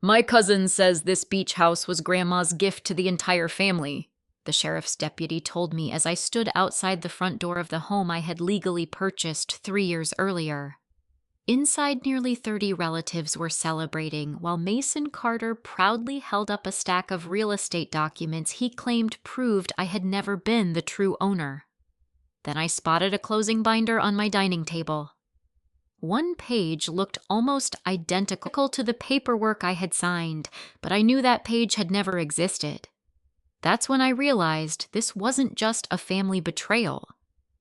My cousin says this beach house was Grandma's gift to the entire family, the sheriff's deputy told me as I stood outside the front door of the home I had legally purchased 3 years earlier. Inside, nearly 30 relatives were celebrating, while Mason Carter proudly held up a stack of real estate documents he claimed proved I had never been the true owner. Then I spotted a closing binder on my dining table. One page looked almost identical to the paperwork I had signed, but I knew that page had never existed. That's when I realized this wasn't just a family betrayal.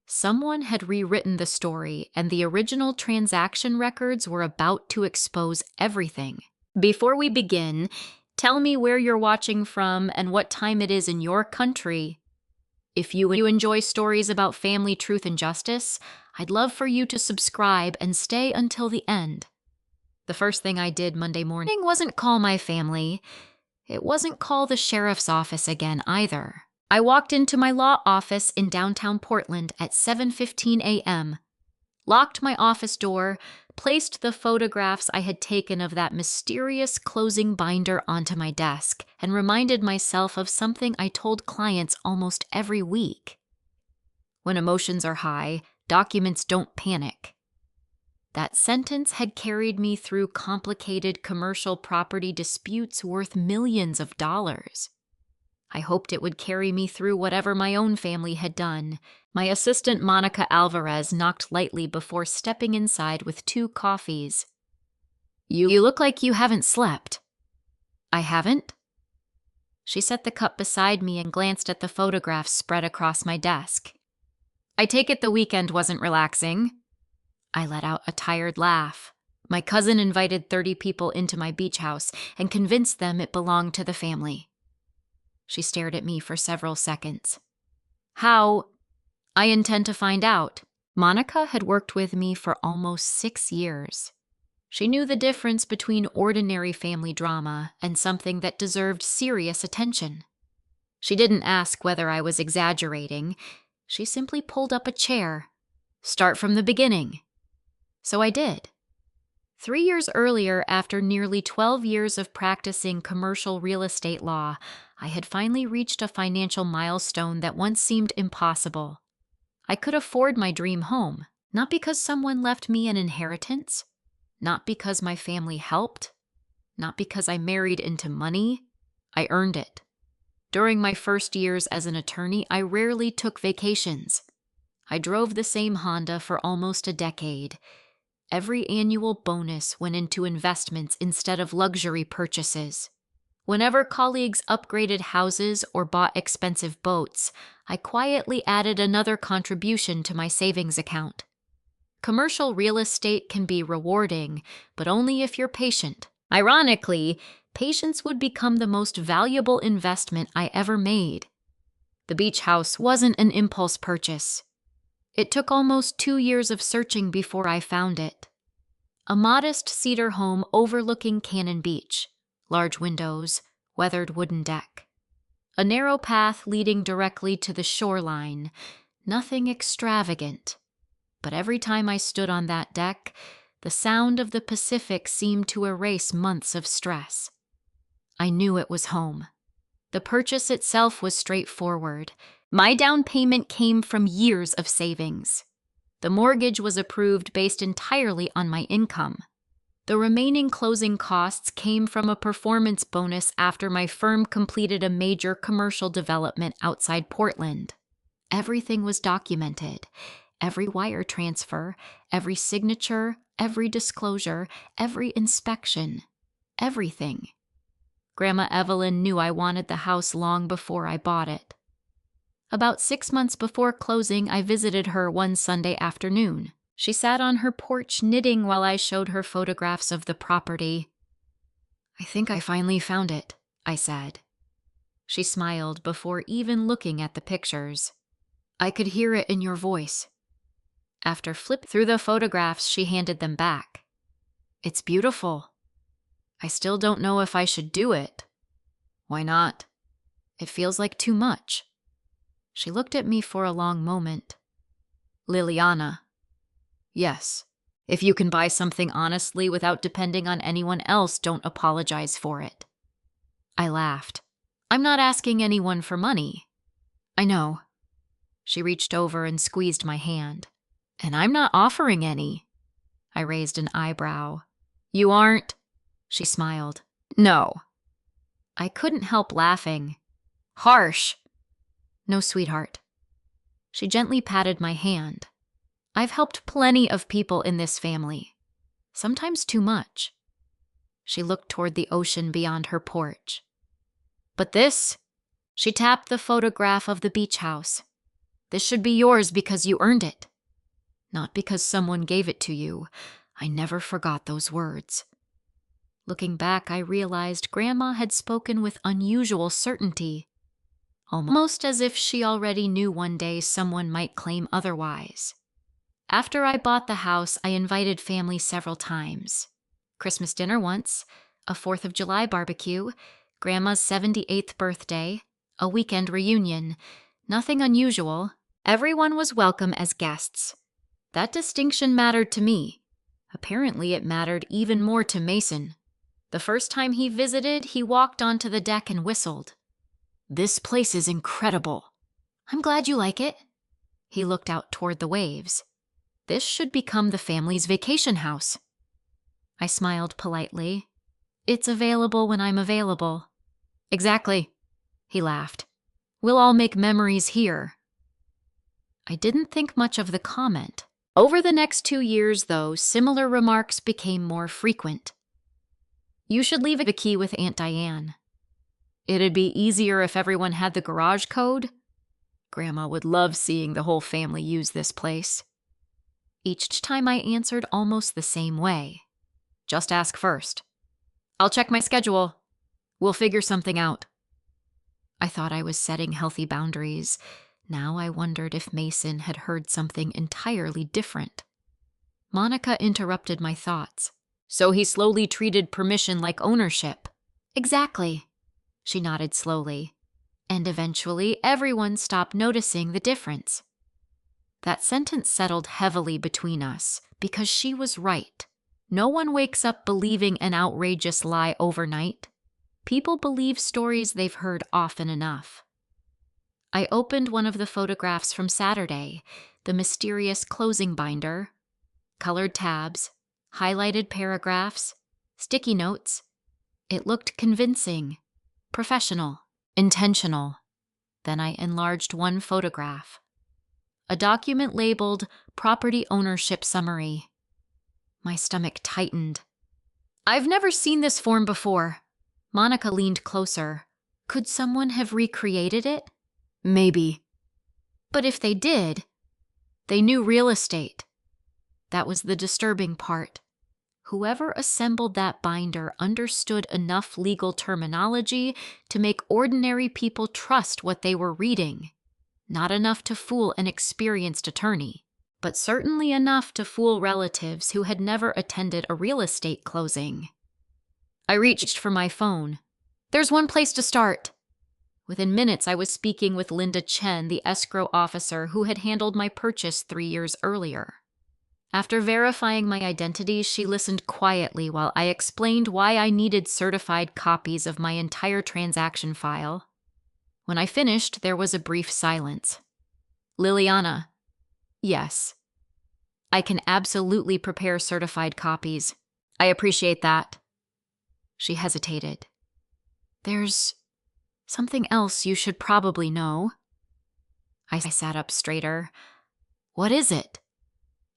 Someone had rewritten the story, and the original transaction records were about to expose everything. Before we begin, tell me where you're watching from and what time it is in your country. If you enjoy stories about family truth and justice, I'd love for you to subscribe and stay until the end. The first thing I did Monday morning wasn't call my family. It wasn't call the sheriff's office again either. I walked into my law office in downtown Portland at 7:15 a.m., locked my office door, placed the photographs I had taken of that mysterious closing binder onto my desk, and reminded myself of something I told clients almost every week. When emotions are high, documents don't panic. That sentence had carried me through complicated commercial property disputes worth millions of dollars. I hoped it would carry me through whatever my own family had done. My assistant Monica Alvarez knocked lightly before stepping inside with 2 coffees. You look like you haven't slept. I haven't? She set the cup beside me and glanced at the photographs spread across my desk. I take it the weekend wasn't relaxing. I let out a tired laugh. My cousin invited 30 people into my beach house and convinced them it belonged to the family. She stared at me for several seconds. How? I intend to find out. Monica had worked with me for almost 6 years. She knew the difference between ordinary family drama and something that deserved serious attention. She didn't ask whether I was exaggerating. She simply pulled up a chair. Start from the beginning. So I did. 3 years earlier, after nearly 12 years of practicing commercial real estate law, I had finally reached a financial milestone that once seemed impossible. I could afford my dream home, not because someone left me an inheritance, not because my family helped, not because I married into money. I earned it. During my first years as an attorney, I rarely took vacations. I drove the same Honda for almost a decade. Every annual bonus went into investments instead of luxury purchases. Whenever colleagues upgraded houses or bought expensive boats, I quietly added another contribution to my savings account. Commercial real estate can be rewarding, but only if you're patient. Ironically, patience would become the most valuable investment I ever made. The beach house wasn't an impulse purchase. It took almost 2 years of searching before I found it. A modest cedar home overlooking Cannon Beach, large windows, weathered wooden deck. A narrow path leading directly to the shoreline, nothing extravagant. But every time I stood on that deck, the sound of the Pacific seemed to erase months of stress. I knew it was home. The purchase itself was straightforward. My down payment came from years of savings. The mortgage was approved based entirely on my income. The remaining closing costs came from a performance bonus after my firm completed a major commercial development outside Portland. Everything was documented. Every wire transfer, every signature, every disclosure, every inspection. Everything. Grandma Evelyn knew I wanted the house long before I bought it. About 6 months before closing, I visited her one Sunday afternoon. She sat on her porch knitting while I showed her photographs of the property. I think I finally found it, I said. She smiled before even looking at the pictures. I could hear it in your voice. After flipping through the photographs, she handed them back. It's beautiful. I still don't know if I should do it. Why not? It feels like too much. She looked at me for a long moment. Liliana. Yes, If you can buy something honestly without depending on anyone else, don't apologize for it. I laughed. I'm not asking anyone for money. I know. She reached over and squeezed my hand. And I'm not offering any. I raised an eyebrow. You aren't? She smiled. No. I couldn't help laughing. Harsh. No, sweetheart. She gently patted my hand. I've helped plenty of people in this family. Sometimes too much. She looked toward the ocean beyond her porch. But this? She tapped the photograph of the beach house. This should be yours because you earned it. Not because someone gave it to you. I never forgot those words. Looking back, I realized Grandma had spoken with unusual certainty, almost as if she already knew one day someone might claim otherwise. After I bought the house, I invited family several times. Christmas dinner once, a 4th of July barbecue, Grandma's 78th birthday, a weekend reunion. Nothing unusual. Everyone was welcome as guests. That distinction mattered to me. Apparently, it mattered even more to Mason. The first time he visited, he walked onto the deck and whistled. This place is incredible. I'm glad you like it. He looked out toward the waves. This should become the family's vacation house. I smiled politely. It's available when I'm available. Exactly. He laughed. We'll all make memories here. I didn't think much of the comment. Over the next 2 years, though, similar remarks became more frequent. You should leave a key with Aunt Diane. It'd be easier if everyone had the garage code. Grandma would love seeing the whole family use this place. Each time I answered almost the same way. Just ask first. I'll check my schedule. We'll figure something out. I thought I was setting healthy boundaries. Now I wondered if Mason had heard something entirely different. Monica interrupted my thoughts. So he slowly treated permission like ownership. Exactly. She nodded slowly. And eventually, everyone stopped noticing the difference. That sentence settled heavily between us, because she was right. No one wakes up believing an outrageous lie overnight. People believe stories they've heard often enough. I opened one of the photographs from Saturday, the mysterious closing binder, colored tabs, highlighted paragraphs, sticky notes. It looked convincing, professional, intentional. Then I enlarged one photograph. A document labeled Property Ownership Summary. My stomach tightened. I've never seen this form before. Monica leaned closer. Could someone have recreated it? Maybe. But if they did, they knew real estate. That was the disturbing part. Whoever assembled that binder understood enough legal terminology to make ordinary people trust what they were reading. Not enough to fool an experienced attorney, but certainly enough to fool relatives who had never attended a real estate closing. I reached for my phone. There's one place to start. Within minutes, I was speaking with Linda Chen, the escrow officer who had handled my purchase 3 years earlier. After verifying my identity, she listened quietly while I explained why I needed certified copies of my entire transaction file. When I finished, there was a brief silence. Liliana. Yes. I can absolutely prepare certified copies. I appreciate that. She hesitated. There's something else you should probably know. I sat up straighter. What is it?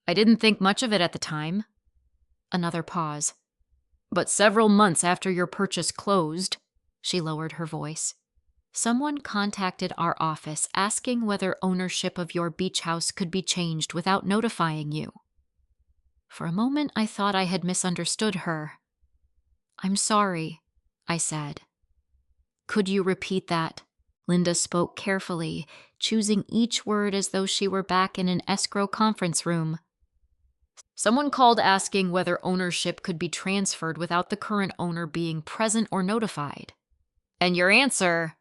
I didn't think much of it at the time. Another pause. But several months after your purchase closed, she lowered her voice, someone contacted our office asking whether ownership of your beach house could be changed without notifying you. For a moment, I thought I had misunderstood her. I'm sorry, I said. Could you repeat that? Linda spoke carefully, choosing each word as though she were back in an escrow conference room. Someone called asking whether ownership could be transferred without the current owner being present or notified. And your answer?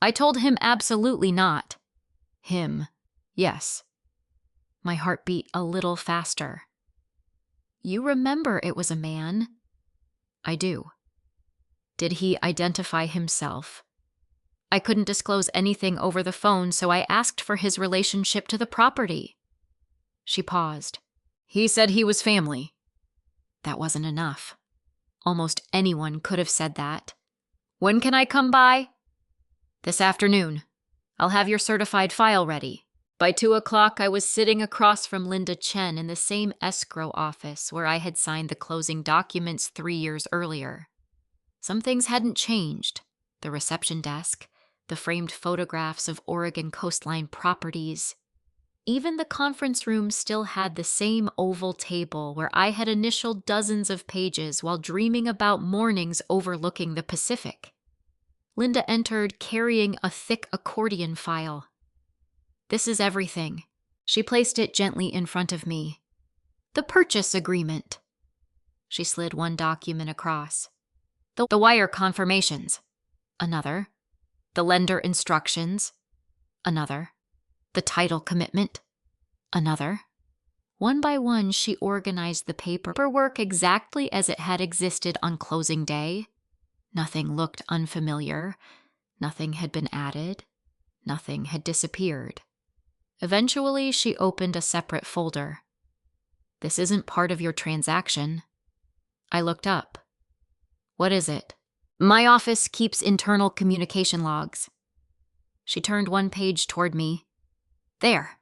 I told him absolutely not. Him, yes. My heart beat a little faster. You remember it was a man. I do. Did he identify himself? I couldn't disclose anything over the phone, so I asked for his relationship to the property. She paused. He said he was family. That wasn't enough. Almost anyone could have said that. When can I come by? This afternoon. I'll have your certified file ready. By 2 o'clock, I was sitting across from Linda Chen in the same escrow office where I had signed the closing documents 3 years earlier. Some things hadn't changed. The reception desk, the framed photographs of Oregon coastline properties. Even the conference room still had the same oval table where I had initialed dozens of pages while dreaming about mornings overlooking the Pacific. Linda entered carrying a thick accordion file. This is everything. She placed it gently in front of me. The purchase agreement. She slid one document across. The wire confirmations. Another. The lender instructions. Another. The title commitment. Another. One by one, she organized the paperwork exactly as it had existed on closing day. Nothing looked unfamiliar. Nothing had been added. Nothing had disappeared. Eventually, she opened a separate folder. This isn't part of your transaction. I looked up. What is it? My office keeps internal communication logs. She turned one page toward me. There.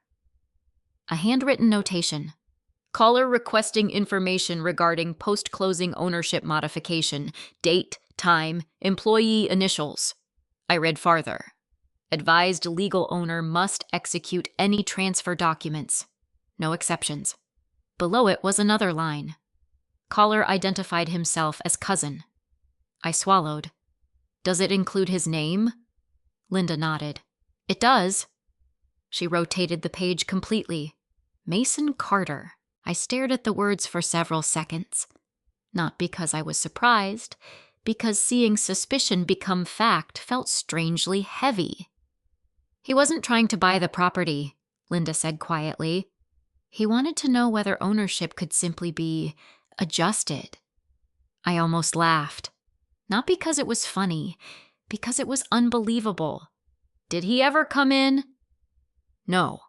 A handwritten notation. Caller requesting information regarding post-closing ownership modification, date, time, employee initials. I read farther. Advised legal owner must execute any transfer documents. No exceptions. Below it was another line. Caller identified himself as cousin. I swallowed. Does it include his name? Linda nodded. It does. She rotated the page completely. Mason Carter. I stared at the words for several seconds. Not because I was surprised, because seeing suspicion become fact felt strangely heavy. He wasn't trying to buy the property, Linda said quietly. He wanted to know whether ownership could simply be adjusted. I almost laughed. Not because it was funny, because it was unbelievable. Did he ever come in? No.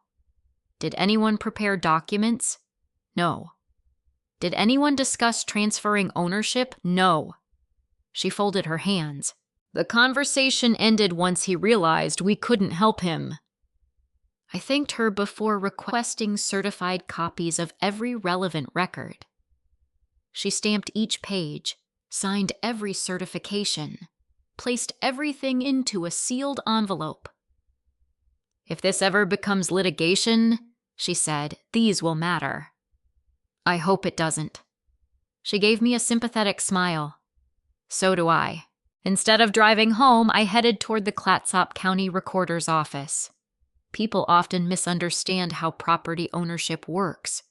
Did anyone prepare documents? No. Did anyone discuss transferring ownership? No. She folded her hands. The conversation ended once he realized we couldn't help him. I thanked her before requesting certified copies of every relevant record. She stamped each page, signed every certification, placed everything into a sealed envelope. If this ever becomes litigation, she said, these will matter. I hope it doesn't. She gave me a sympathetic smile. So do I. Instead of driving home, I headed toward the Clatsop County Recorder's office. People often misunderstand how property ownership works.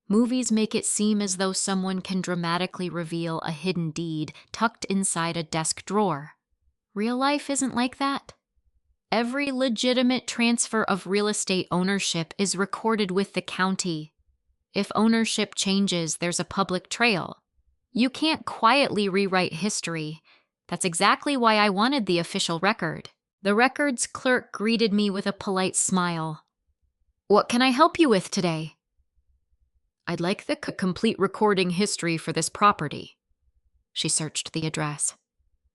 Movies make it seem as though someone can dramatically reveal a hidden deed tucked inside a desk drawer. Real life isn't like that. Every legitimate transfer of real estate ownership is recorded with the county. If ownership changes, there's a public trail. You can't quietly rewrite history. That's exactly why I wanted the official record. The records clerk greeted me with a polite smile. What can I help you with today? I'd like the complete recording history for this property. She searched the address.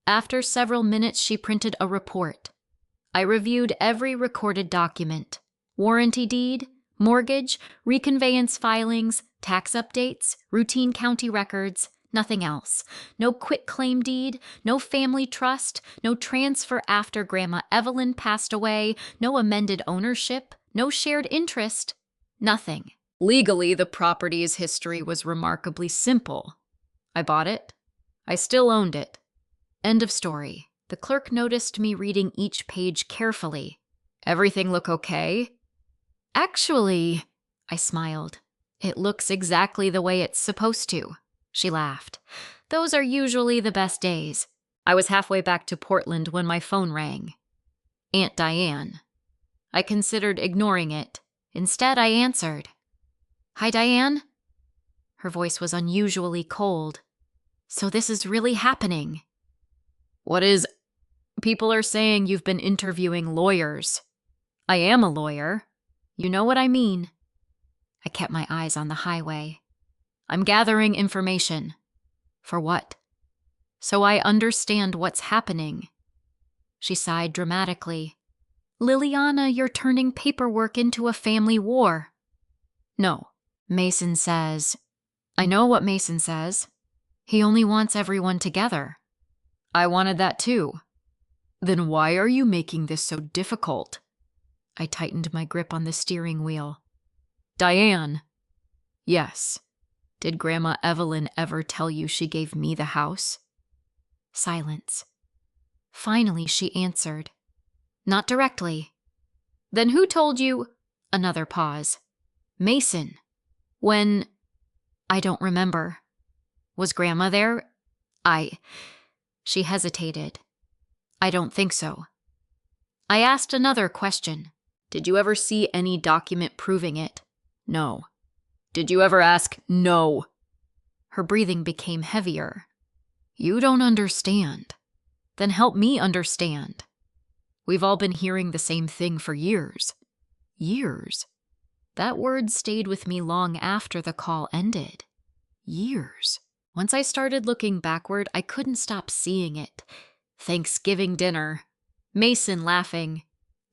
After several minutes, she printed a report. I reviewed every recorded document. Warranty deed, mortgage, reconveyance filings, tax updates, routine county records, nothing else. No quitclaim deed, no family trust, no transfer after Grandma Evelyn passed away, no amended ownership, no shared interest, nothing. Legally, the property's history was remarkably simple. I bought it. I still owned it. End of story. The clerk noticed me reading each page carefully. Everything look okay? Actually, I smiled. It looks exactly the way it's supposed to. She laughed. Those are usually the best days. I was halfway back to Portland when my phone rang. Aunt Diane. I considered ignoring it. Instead, I answered. Hi, Diane? Her voice was unusually cold. So this is really happening. What is? People are saying you've been interviewing lawyers. I am a lawyer. You know what I mean. I kept my eyes on the highway. I'm gathering information. For what? So I understand what's happening. She sighed dramatically. Liliana, you're turning paperwork into a family war. No, Mason says. I know what Mason says. He only wants everyone together. I wanted that too. Then why are you making this so difficult? I tightened my grip on the steering wheel. Diane. Yes. Did Grandma Evelyn ever tell you she gave me the house? Silence. Finally, she answered. Not directly. Then who told you? Another pause. Mason. When? I don't remember. Was Grandma there? She hesitated. I don't think so. I asked another question. Did you ever see any document proving it? No. Did you ever ask? No. Her breathing became heavier. You don't understand. Then help me understand. We've all been hearing the same thing for years. Years. That word stayed with me long after the call ended. Years. Once I started looking backward, I couldn't stop seeing it. Thanksgiving dinner. Mason laughing.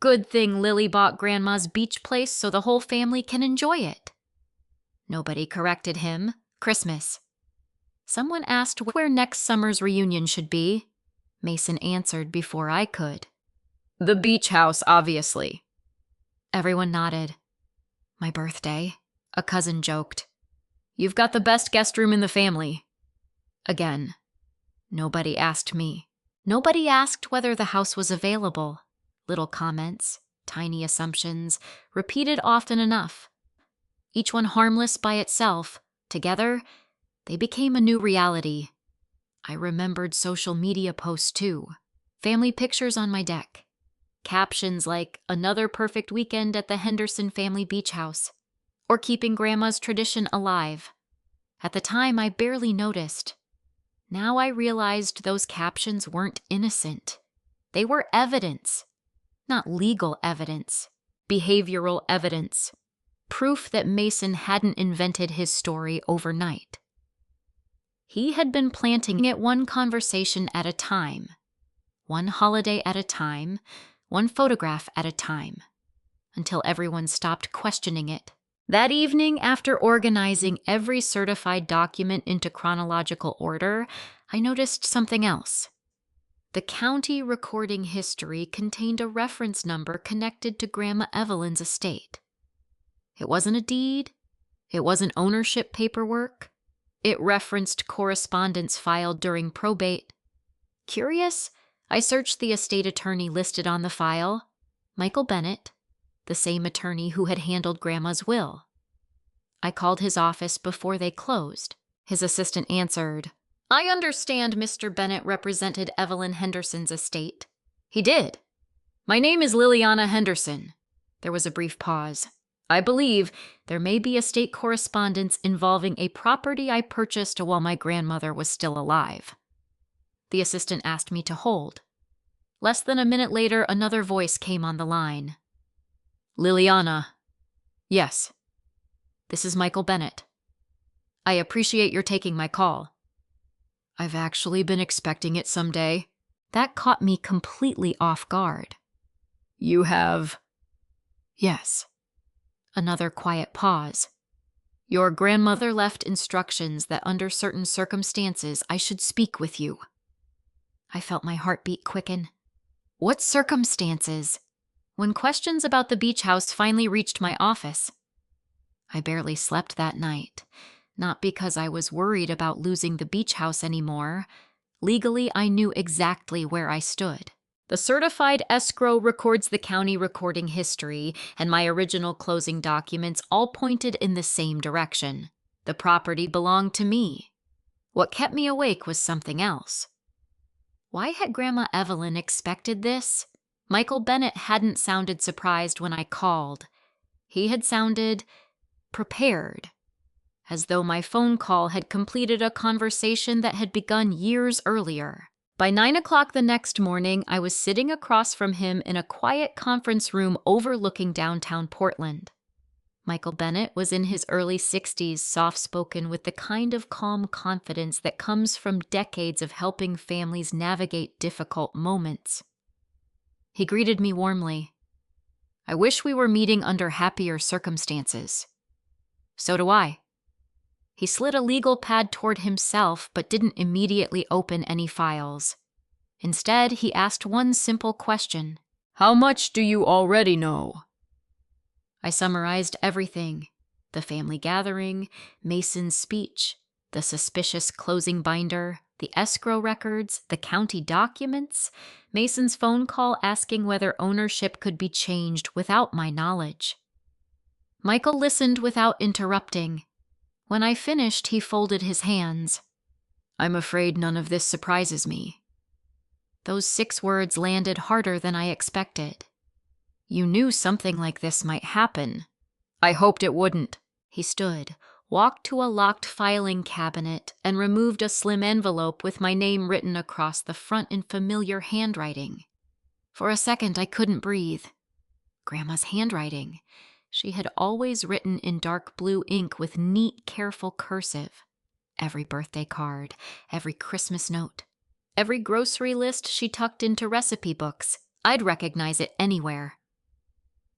Good thing Lily bought Grandma's beach place so the whole family can enjoy it. Nobody corrected him. Christmas. Someone asked where next summer's reunion should be. Mason answered before I could. The beach house, obviously. Everyone nodded. My birthday, a cousin joked. You've got the best guest room in the family. Again, nobody asked me. Nobody asked whether the house was available. Little comments, tiny assumptions, repeated often enough. Each one harmless by itself. Together, they became a new reality. I remembered social media posts too. Family pictures on my deck. Captions like, another perfect weekend at the Henderson family beach house, or keeping Grandma's tradition alive. At the time, I barely noticed. Now I realized those captions weren't innocent. They were evidence. Not legal evidence. Behavioral evidence. Proof that Mason hadn't invented his story overnight. He had been planting it one conversation at a time. One holiday at a time. One photograph at a time. Until everyone stopped questioning it. That evening, after organizing every certified document into chronological order, I noticed something else. The county recording history contained a reference number connected to Grandma Evelyn's estate. It wasn't a deed. It wasn't ownership paperwork. It referenced correspondence filed during probate. Curious, I searched the estate attorney listed on the file, Michael Bennett, the same attorney who had handled Grandma's will. I called his office before they closed. His assistant answered, I understand Mr. Bennett represented Evelyn Henderson's estate. He did. My name is Liliana Henderson. There was a brief pause. I believe there may be estate correspondence involving a property I purchased while my grandmother was still alive. The assistant asked me to hold. Less than a minute later, another voice came on the line. Liliana. Yes. This is Michael Bennett. I appreciate your taking my call. I've actually been expecting it someday. That caught me completely off guard. You have? Yes. Another quiet pause. Your grandmother left instructions that under certain circumstances I should speak with you. I felt my heartbeat quicken. What circumstances? When questions about the beach house finally reached my office. I barely slept that night. Not because I was worried about losing the beach house anymore. Legally, I knew exactly where I stood. The certified escrow records the county recording history, and my original closing documents all pointed in the same direction. The property belonged to me. What kept me awake was something else. Why had Grandma Evelyn expected this? Michael Bennett hadn't sounded surprised when I called. He had sounded prepared. as though my phone call had completed a conversation that had begun years earlier. By 9 o'clock the next morning, I was sitting across from him in a quiet conference room overlooking downtown Portland. Michael Bennett was in his early 60s, soft-spoken with the kind of calm confidence that comes from decades of helping families navigate difficult moments. He greeted me warmly. "I wish we were meeting under happier circumstances." "So do I." He slid a legal pad toward himself but didn't immediately open any files. Instead, he asked one simple question. "How much do you already know?" I summarized everything: the family gathering, Mason's speech, the suspicious closing binder, the escrow records, the county documents, Mason's phone call asking whether ownership could be changed without my knowledge. Michael listened without interrupting. When I finished, he folded his hands. "I'm afraid none of this surprises me." Those 6 words landed harder than I expected. "You knew something like this might happen." "I hoped it wouldn't." He stood, walked to a locked filing cabinet, and removed a slim envelope with my name written across the front in familiar handwriting. For a second, I couldn't breathe. Grandma's handwriting. She had always written in dark blue ink with neat, careful cursive. Every birthday card, every Christmas note, every grocery list she tucked into recipe books. I'd recognize it anywhere.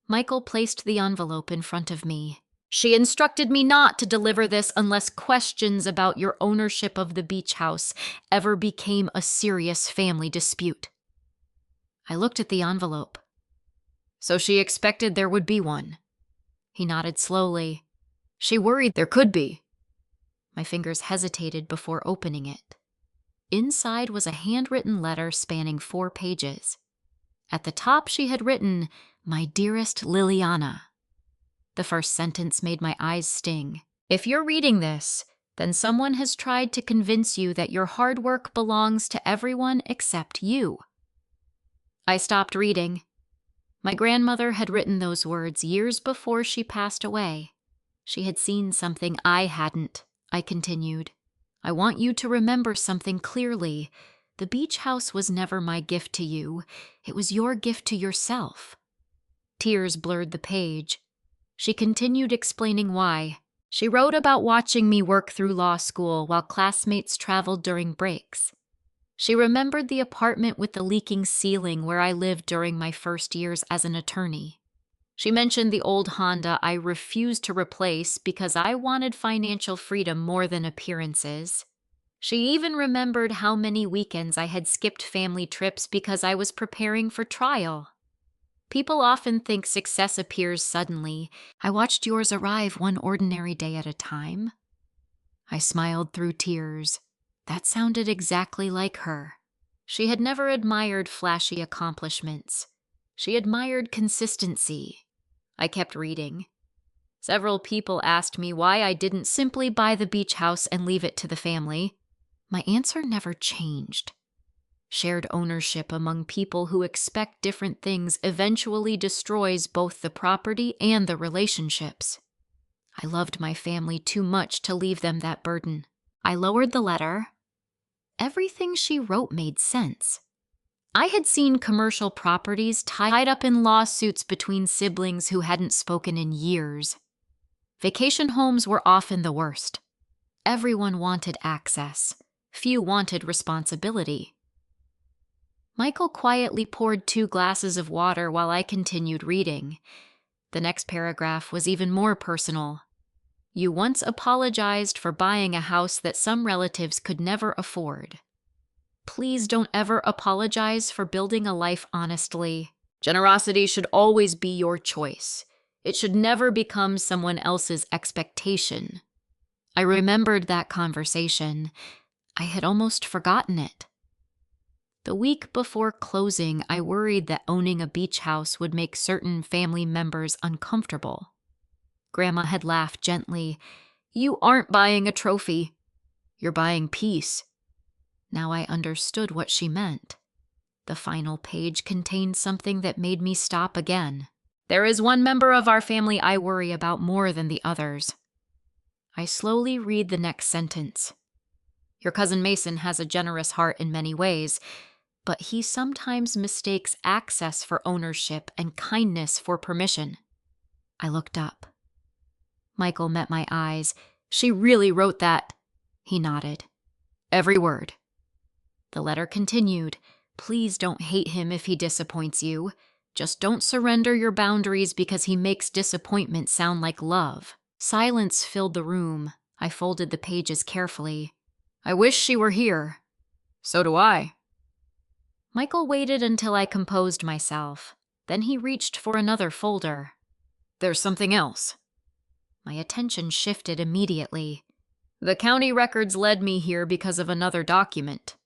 Michael placed the envelope in front of me. "She instructed me not to deliver this unless questions about your ownership of the beach house ever became a serious family dispute." I looked at the envelope. "So she expected there would be one." He nodded slowly. "She worried there could be." My fingers hesitated before opening it. Inside was a handwritten letter spanning 4 pages. At the top she had written, "My dearest Liliana." The first sentence made my eyes sting. "If you're reading this, then someone has tried to convince you that your hard work belongs to everyone except you." I stopped reading. My grandmother had written those words years before she passed away. She had seen something I hadn't. I continued. "I want you to remember something clearly. The beach house was never my gift to you. It was your gift to yourself." Tears blurred the page. She continued explaining why. She wrote about watching me work through law school while classmates traveled during breaks. She remembered the apartment with the leaking ceiling where I lived during my first years as an attorney. She mentioned the old Honda I refused to replace because I wanted financial freedom more than appearances. She even remembered how many weekends I had skipped family trips because I was preparing for trial. "People often think success appears suddenly. I watched yours arrive one ordinary day at a time." I smiled through tears. That sounded exactly like her. She had never admired flashy accomplishments. She admired consistency. I kept reading. Several people asked me why I didn't simply buy the beach house and leave it to the family. My answer never changed. Shared ownership among people who expect different things eventually destroys both the property and the relationships. I loved my family too much to leave them that burden. I lowered the letter. Everything she wrote made sense. I had seen commercial properties tied up in lawsuits between siblings who hadn't spoken in years. Vacation homes were often the worst. Everyone wanted access. Few wanted responsibility. Michael quietly poured 2 glasses of water while I continued reading. The next paragraph was even more personal. "You once apologized for buying a house that some relatives could never afford. Please don't ever apologize for building a life honestly. Generosity should always be your choice. It should never become someone else's expectation." I remembered that conversation. I had almost forgotten it. The week before closing, I worried that owning a beach house would make certain family members uncomfortable. Grandma had laughed gently. "You aren't buying a trophy. You're buying peace." Now I understood what she meant. The final page contained something that made me stop again. "There is one member of our family I worry about more than the others." I slowly read the next sentence. Your cousin Mason has a generous heart in many ways, but he sometimes mistakes access for ownership and kindness for permission. I looked up. Michael met my eyes. She really wrote that. He nodded. Every word. The letter continued. Please don't hate him if he disappoints you. Just don't surrender your boundaries because he makes disappointment sound like love. Silence filled the room. I folded the pages carefully. I wish she were here. So do I. Michael waited until I composed myself. Then he reached for another folder. There's something else. My attention shifted immediately. The county records led me here because of another document.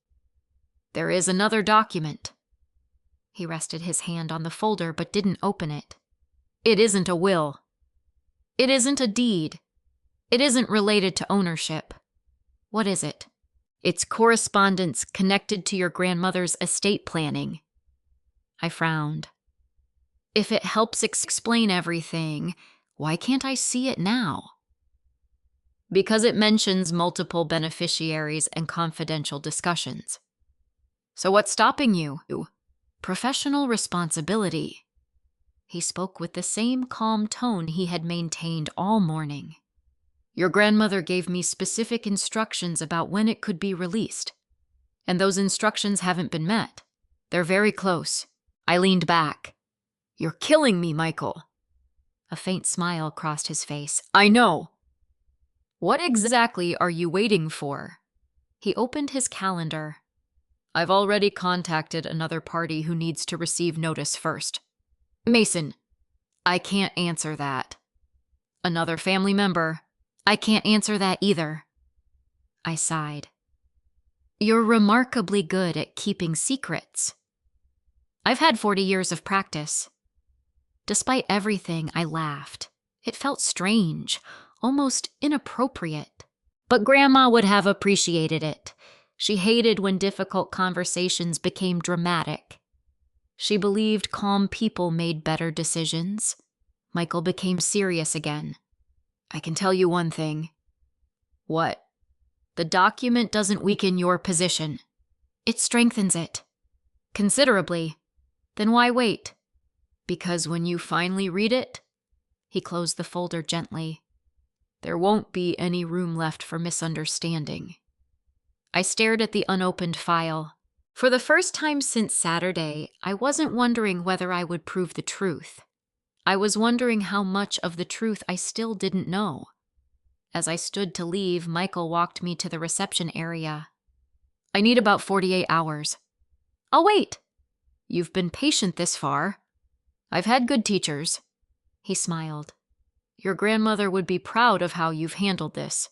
There is another document. He rested his hand on the folder but didn't open it. It isn't a will. It isn't a deed. It isn't related to ownership. What is it? It's correspondence connected to your grandmother's estate planning. I frowned. If it helps explain everything, why can't I see it now? Because it mentions multiple beneficiaries and confidential discussions. So what's stopping you? Professional responsibility. He spoke with the same calm tone he had maintained all morning. Your grandmother gave me specific instructions about when it could be released, and those instructions haven't been met. They're very close. I leaned back. You're killing me, Michael. A faint smile crossed his face. I know. What exactly are you waiting for? He opened his calendar. I've already contacted another party who needs to receive notice first. Mason. I can't answer that. Another family member. I can't answer that either. I sighed. You're remarkably good at keeping secrets. I've had 40 years of practice. Despite everything, I laughed. It felt strange, almost inappropriate. But Grandma would have appreciated it. She hated when difficult conversations became dramatic. She believed calm people made better decisions. Michael became serious again. I can tell you one thing. What? The document doesn't weaken your position. It strengthens it. Considerably. Then why wait? Because when you finally read it, he closed the folder gently, there won't be any room left for misunderstanding. I stared at the unopened file. For the first time since Saturday, I wasn't wondering whether I would prove the truth. I was wondering how much of the truth I still didn't know. As I stood to leave, Michael walked me to the reception area. I need about 48 hours. I'll wait. You've been patient this far. I've had good teachers. He smiled. Your grandmother would be proud of how you've handled this.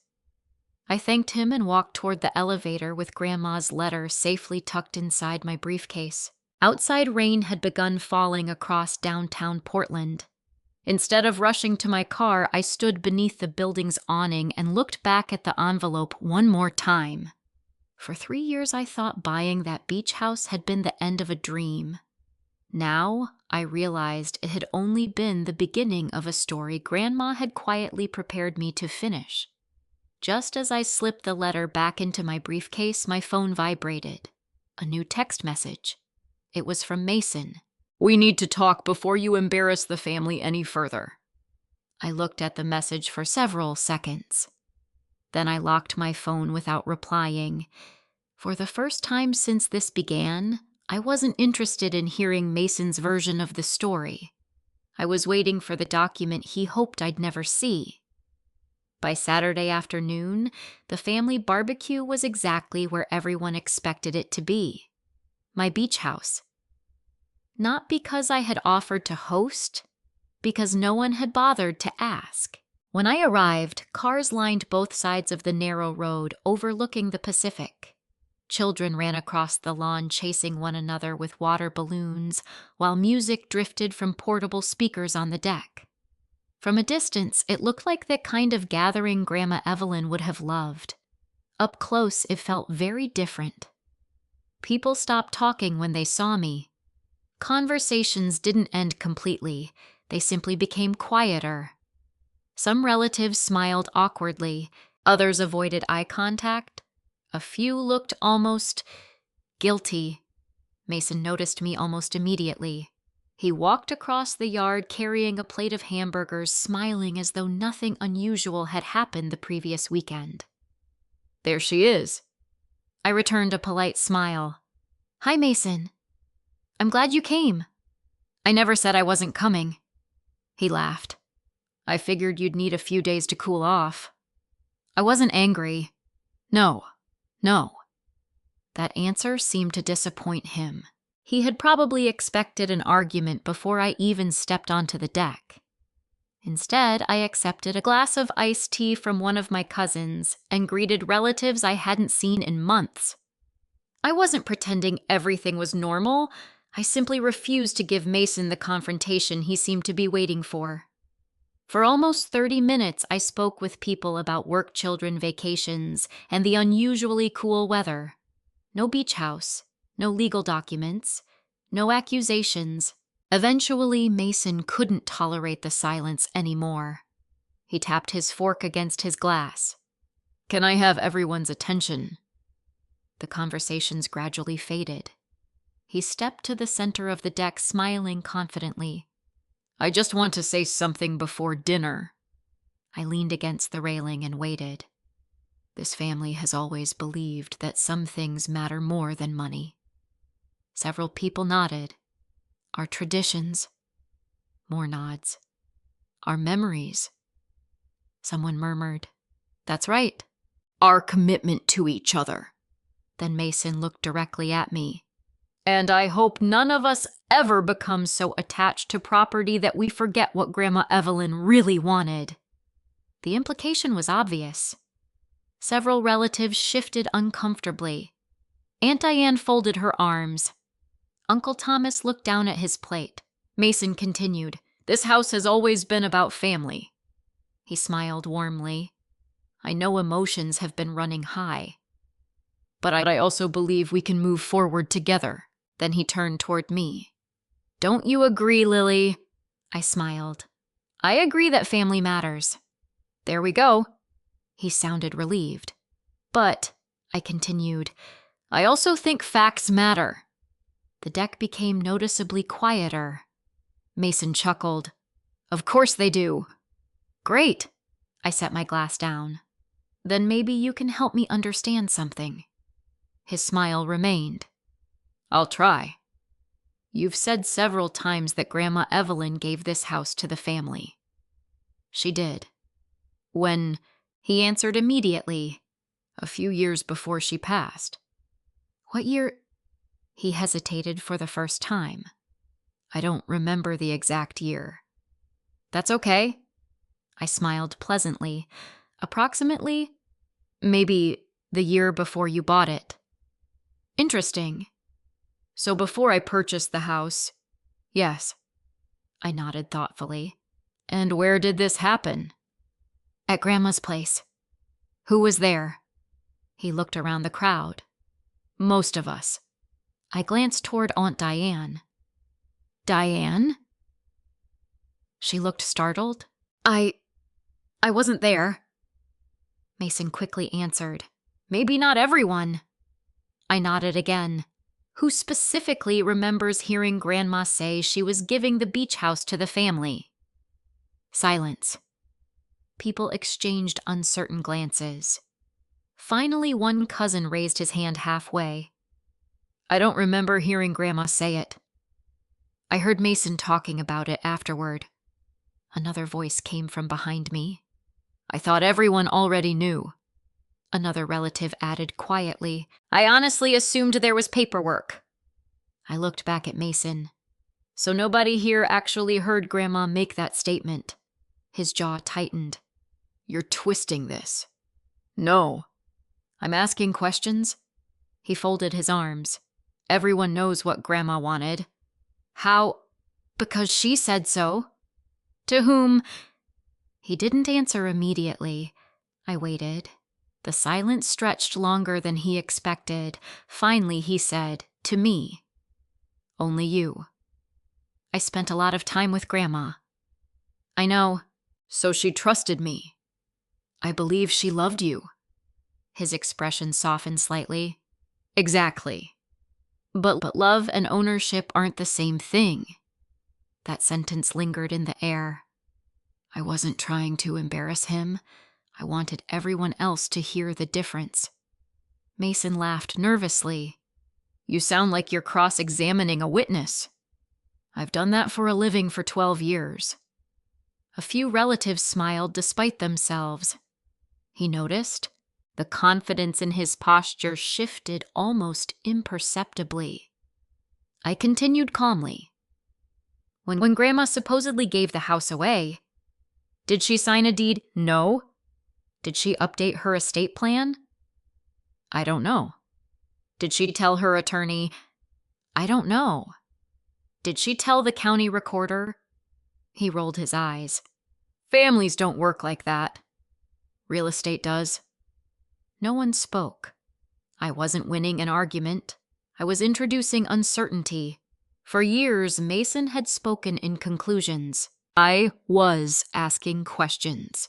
I thanked him and walked toward the elevator with Grandma's letter safely tucked inside my briefcase. Outside rain had begun falling across downtown Portland. Instead of rushing to my car, I stood beneath the building's awning and looked back at the envelope one more time. For 3 years, I thought buying that beach house had been the end of a dream. Now, I realized it had only been the beginning of a story Grandma had quietly prepared me to finish. Just as I slipped the letter back into my briefcase, my phone vibrated. A new text message. It was from Mason. We need to talk before you embarrass the family any further. I looked at the message for several seconds. Then I locked my phone without replying. For the first time since this began, I wasn't interested in hearing Mason's version of the story. I was waiting for the document he hoped I'd never see. By Saturday afternoon, the family barbecue was exactly where everyone expected it to be. My beach house. Not because I had offered to host, because no one had bothered to ask. When I arrived, cars lined both sides of the narrow road overlooking the Pacific. Children ran across the lawn chasing one another with water balloons, while music drifted from portable speakers on the deck. From a distance, it looked like the kind of gathering Grandma Evelyn would have loved. Up close, it felt very different. People stopped talking when they saw me. Conversations didn't end completely. They simply became quieter. Some relatives smiled awkwardly, others avoided eye contact. A few looked almost guilty. Mason noticed me almost immediately. He walked across the yard carrying a plate of hamburgers, smiling as though nothing unusual had happened the previous weekend. "There she is." I returned a polite smile. "Hi, Mason. I'm glad you came. I never said I wasn't coming." He laughed. "I figured you'd need a few days to cool off." I wasn't angry. No. That answer seemed to disappoint him. He had probably expected an argument before I even stepped onto the deck. Instead, I accepted a glass of iced tea from one of my cousins and greeted relatives I hadn't seen in months. I wasn't pretending everything was normal. I simply refused to give Mason the confrontation he seemed to be waiting for. For almost 30 minutes, I spoke with people about work children vacations and the unusually cool weather. No beach house, no legal documents, no accusations. Eventually, Mason couldn't tolerate the silence anymore. He tapped his fork against his glass. "Can I have everyone's attention?" The conversations gradually faded. He stepped to the center of the deck, smiling confidently. "I just want to say something before dinner." I leaned against the railing and waited. This family has always believed that some things matter more than money. Several people nodded. "Our traditions." More nods. "Our memories." Someone murmured, "That's right." "Our commitment to each other." Then Mason looked directly at me. "And I hope none of us ever become so attached to property that we forget what Grandma Evelyn really wanted." The implication was obvious. Several relatives shifted uncomfortably. Aunt Diane folded her arms. Uncle Thomas looked down at his plate. Mason continued, "This house has always been about family." He smiled warmly. "I know emotions have been running high. But I also believe we can move forward together." Then he turned toward me. "Don't you agree, Lily?" I smiled. "I agree that family matters." "There we go." He sounded relieved. "But," I continued, "I also think facts matter." The deck became noticeably quieter. Mason chuckled. "Of course they do." "Great." I set my glass down. "Then maybe you can help me understand something." His smile remained. "I'll try. You've said several times that Grandma Evelyn gave this house to the family." "She did." "When?" He answered immediately. "A few years before she passed." "What year?" He hesitated for the first time. "I don't remember the exact year." "That's okay." I smiled pleasantly. "Approximately? Maybe the year before you bought it." "Interesting. So before I purchased the house..." "Yes." I nodded thoughtfully. "And where did this happen?" "At Grandma's place." "Who was there?" He looked around the crowd. "Most of us." I glanced toward Aunt Diane. "Diane?" She looked startled. I wasn't there." Mason quickly answered, "Maybe not everyone." I nodded again. "Who specifically remembers hearing Grandma say she was giving the beach house to the family?" Silence. People exchanged uncertain glances. Finally, one cousin raised his hand halfway. "I don't remember hearing Grandma say it." I heard Mason talking about it afterward. Another voice came from behind me. "I thought everyone already knew." Another relative added quietly, "I honestly assumed there was paperwork." I looked back at Mason. "So nobody here actually heard Grandma make that statement?" His jaw tightened. "You're twisting this." "No. I'm asking questions." He folded his arms. "Everyone knows what Grandma wanted." "How?" "Because she said so." "To whom?" He didn't answer immediately. I waited. The silence stretched longer than he expected. Finally, he said, "To me." "Only you." "I spent a lot of time with Grandma." "I know." So she trusted me. I believe she loved you. His expression softened slightly. Exactly. But love and ownership aren't the same thing. That sentence lingered in the air. I wasn't trying to embarrass him. I wanted everyone else to hear the difference. Mason laughed nervously. You sound like you're cross-examining a witness. I've done that for a living for 12 years. A few relatives smiled despite themselves. He noticed. The confidence in his posture shifted almost imperceptibly. I continued calmly. When Grandma supposedly gave the house away, did she sign a deed? No. Did she update her estate plan? I don't know. Did she tell her attorney? I don't know. Did she tell the county recorder? He rolled his eyes. Families don't work like that. Real estate does. No one spoke. I wasn't winning an argument. I was introducing uncertainty. For years, Mason had spoken in conclusions. I was asking questions.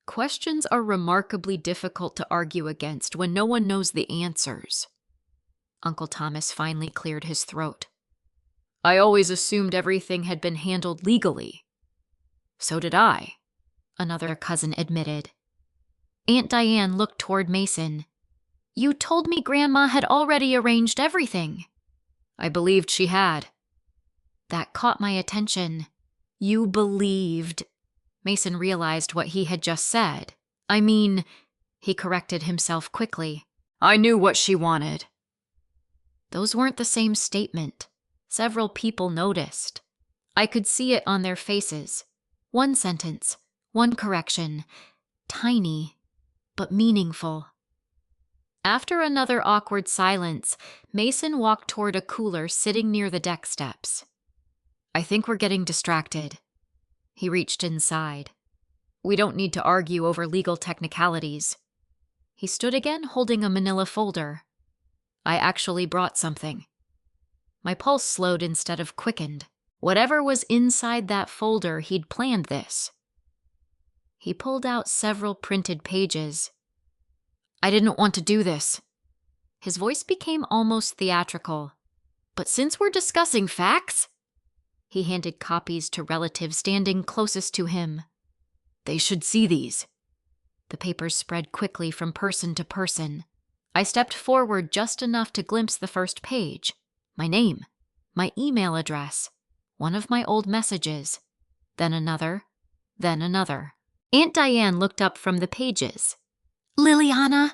Questions are remarkably difficult to argue against when no one knows the answers. Uncle Thomas finally cleared his throat. I always assumed everything had been handled legally. So did I, another cousin admitted. Aunt Diane looked toward Mason. You told me Grandma had already arranged everything. I believed she had. That caught my attention. You believed. Mason realized what he had just said. I mean, he corrected himself quickly. I knew what she wanted. Those weren't the same statement. Several people noticed. I could see it on their faces. One sentence, one correction. Tiny, but meaningful. After another awkward silence, Mason walked toward a cooler sitting near the deck steps. I think we're getting distracted. He reached inside. We don't need to argue over legal technicalities. He stood again holding a manila folder. I actually brought something. My pulse slowed instead of quickened. Whatever was inside that folder, he'd planned this. He pulled out several printed pages. I didn't want to do this. His voice became almost theatrical. But since we're discussing facts, he handed copies to relatives standing closest to him. They should see these. The papers spread quickly from person to person. I stepped forward just enough to glimpse the first page. My name, my email address, one of my old messages, then another, then another. Aunt Diane looked up from the pages. Liliana,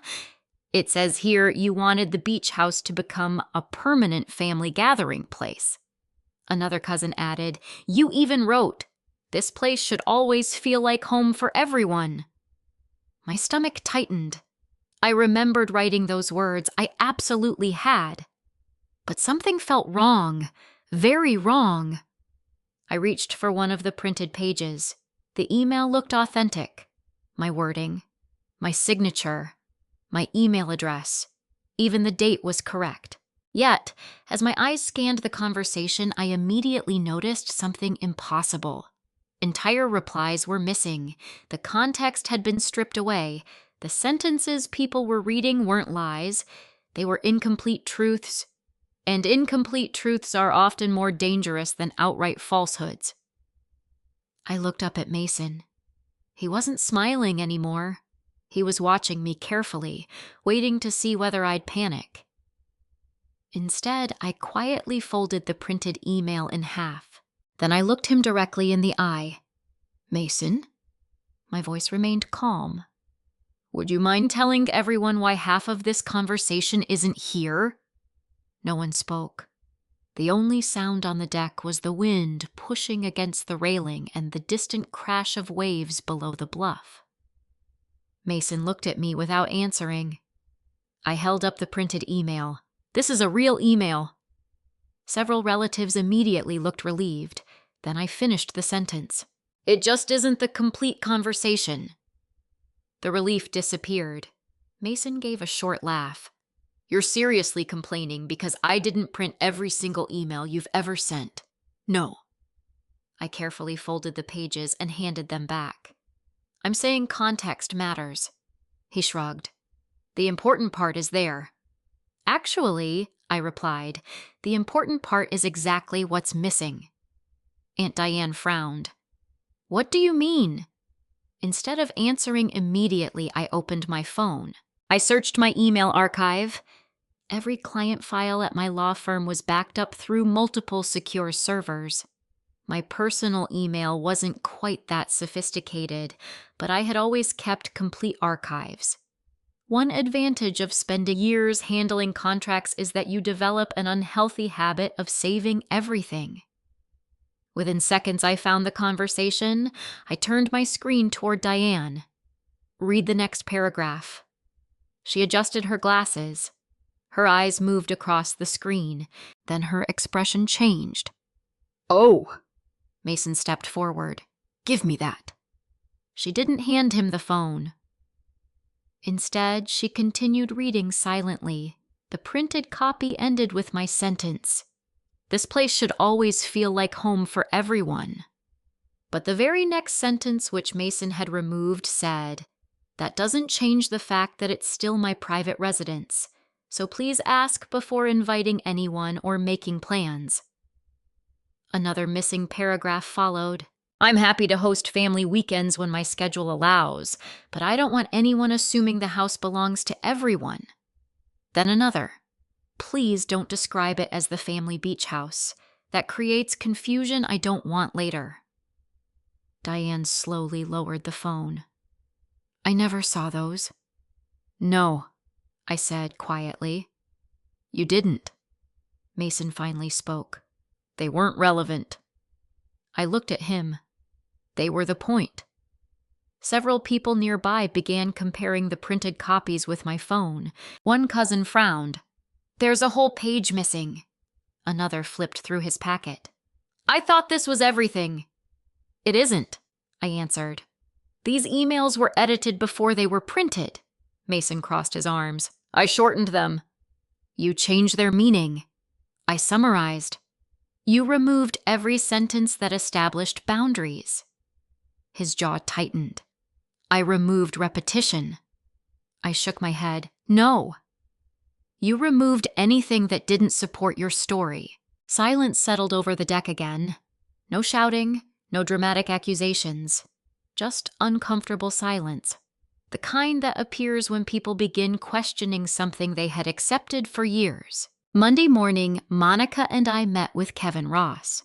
it says here you wanted the beach house to become a permanent family gathering place. Another cousin added, you even wrote, this place should always feel like home for everyone. My stomach tightened. I remembered writing those words. I absolutely had. But something felt wrong, very wrong. I reached for one of the printed pages. The email looked authentic. My wording, my signature, my email address, even the date was correct. Yet, as my eyes scanned the conversation, I immediately noticed something impossible. Entire replies were missing. The context had been stripped away. The sentences people were reading weren't lies. They were incomplete truths. And incomplete truths are often more dangerous than outright falsehoods. I looked up at Mason. He wasn't smiling anymore. He was watching me carefully, waiting to see whether I'd panic. Instead, I quietly folded the printed email in half. Then I looked him directly in the eye. Mason? My voice remained calm. Would you mind telling everyone why half of this conversation isn't here? No one spoke. The only sound on the deck was the wind pushing against the railing and the distant crash of waves below the bluff. Mason looked at me without answering. I held up the printed email. This is a real email. Several relatives immediately looked relieved. Then I finished the sentence. It just isn't the complete conversation. The relief disappeared. Mason gave a short laugh. You're seriously complaining because I didn't print every single email you've ever sent. No. I carefully folded the pages and handed them back. I'm saying context matters. He shrugged. The important part is there. Actually, I replied, the important part is exactly what's missing. Aunt Diane frowned. What do you mean? Instead of answering immediately, I opened my phone. I searched my email archive. Every client file at my law firm was backed up through multiple secure servers. My personal email wasn't quite that sophisticated, but I had always kept complete archives. One advantage of spending years handling contracts is that you develop an unhealthy habit of saving everything. Within seconds, I found the conversation. I turned my screen toward Diane. Read the next paragraph. She adjusted her glasses. Her eyes moved across the screen. Then her expression changed. Oh! Mason stepped forward. Give me that. She didn't hand him the phone. Instead, she continued reading silently. The printed copy ended with my sentence. This place should always feel like home for everyone. But the very next sentence, which Mason had removed, said, that doesn't change the fact that it's still my private residence, so please ask before inviting anyone or making plans. Another missing paragraph followed. I'm happy to host family weekends when my schedule allows, but I don't want anyone assuming the house belongs to everyone. Then another. Please don't describe it as the family beach house. That creates confusion I don't want later. Diane slowly lowered the phone. I never saw those. No, I said quietly. You didn't. Mason finally spoke. They weren't relevant. I looked at him. They were the point. Several people nearby began comparing the printed copies with my phone. One cousin frowned. There's a whole page missing. Another flipped through his packet. I thought this was everything. It isn't, I answered. These emails were edited before they were printed. Mason crossed his arms. I shortened them. You changed their meaning. I summarized. You removed every sentence that established boundaries. His jaw tightened. I removed repetition. I shook my head. No. You removed anything that didn't support your story. Silence settled over the deck again. No shouting, no dramatic accusations. Just uncomfortable silence. The kind that appears when people begin questioning something they had accepted for years. Monday morning, Monica and I met with Kevin Ross.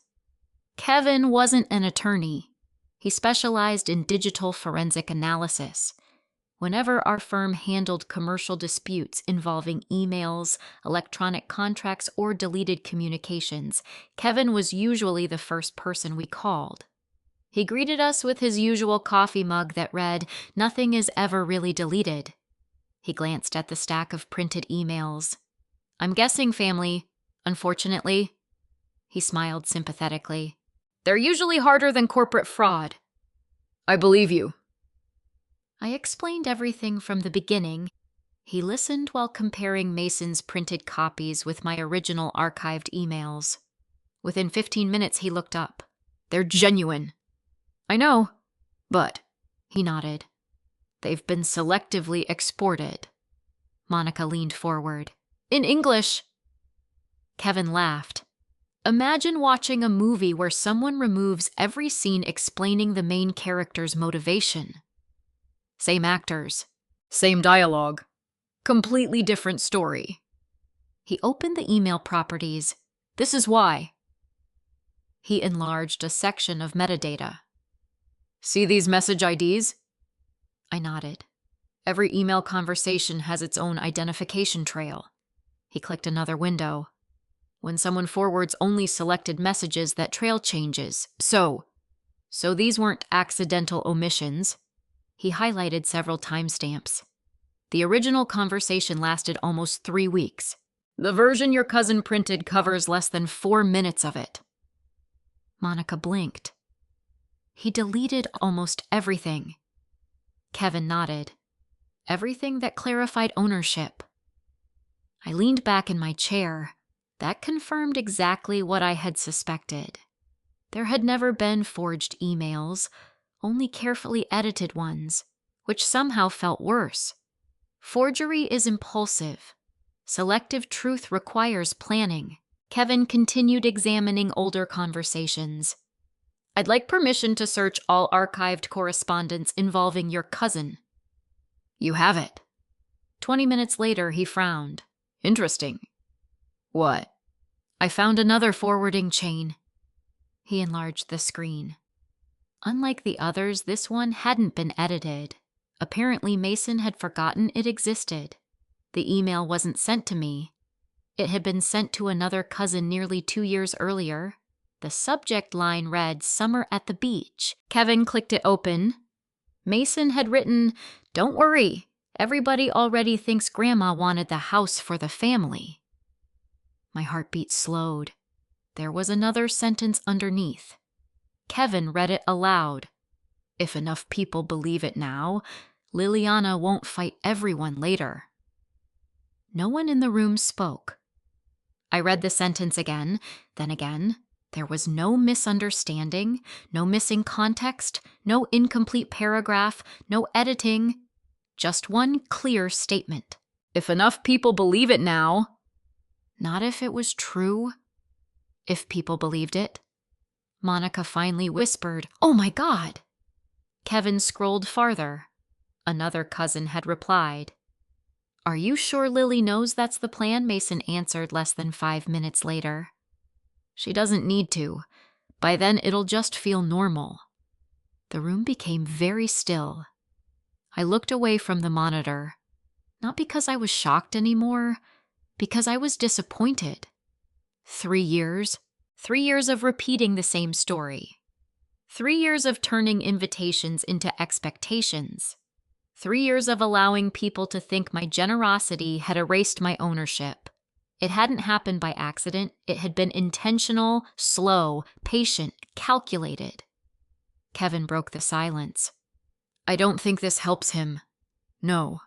Kevin wasn't an attorney. He specialized in digital forensic analysis. Whenever our firm handled commercial disputes involving emails, electronic contracts, or deleted communications, Kevin was usually the first person we called. He greeted us with his usual coffee mug that read, "Nothing is ever really deleted." He glanced at the stack of printed emails. I'm guessing, family, unfortunately. He smiled sympathetically. They're usually harder than corporate fraud. I believe you. I explained everything from the beginning. He listened while comparing Mason's printed copies with my original archived emails. Within 15 minutes, he looked up. They're genuine. I know, but, he nodded. They've been selectively exported. Monica leaned forward. In English. Kevin laughed. Imagine watching a movie where someone removes every scene explaining the main character's motivation. Same actors, same dialogue, completely different story. He opened the email properties. This is why. He enlarged a section of metadata. See these message IDs? I nodded. Every email conversation has its own identification trail. He clicked another window. When someone forwards only selected messages, that trail changes. So these weren't accidental omissions. He highlighted several timestamps. The original conversation lasted almost 3 weeks. The version your cousin printed covers less than 4 minutes of it. Monica blinked. He deleted almost everything. Kevin nodded. Everything that clarified ownership. I leaned back in my chair. That confirmed exactly what I had suspected. There had never been forged emails, only carefully edited ones, which somehow felt worse. Forgery is impulsive. Selective truth requires planning. Kevin continued examining older conversations. I'd like permission to search all archived correspondence involving your cousin. You have it. 20 minutes later, he frowned. Interesting. What? I found another forwarding chain. He enlarged the screen. Unlike the others, this one hadn't been edited. Apparently, Mason had forgotten it existed. The email wasn't sent to me. It had been sent to another cousin nearly 2 years earlier. The subject line read, "Summer at the beach." Kevin clicked it open. Mason had written, "Don't worry, everybody already thinks Grandma wanted the house for the family." My heartbeat slowed. There was another sentence underneath. Kevin read it aloud. If enough people believe it now, Liliana won't fight everyone later. No one in the room spoke. I read the sentence again, then again. There was no misunderstanding, no missing context, no incomplete paragraph, no editing. Just one clear statement. If enough people believe it now. Not if it was true. If people believed it. Monica finally whispered, "Oh my God!" Kevin scrolled farther. Another cousin had replied. "Are you sure Lily knows that's the plan?" Mason answered less than 5 minutes later. "She doesn't need to. By then it'll just feel normal." The room became very still. I looked away from the monitor. Not because I was shocked anymore, because I was disappointed. 3 years. 3 years of repeating the same story. 3 years of turning invitations into expectations. 3 years of allowing people to think my generosity had erased my ownership. It hadn't happened by accident. It had been intentional, slow, patient, calculated. Kevin broke the silence. "I don't think this helps him. No."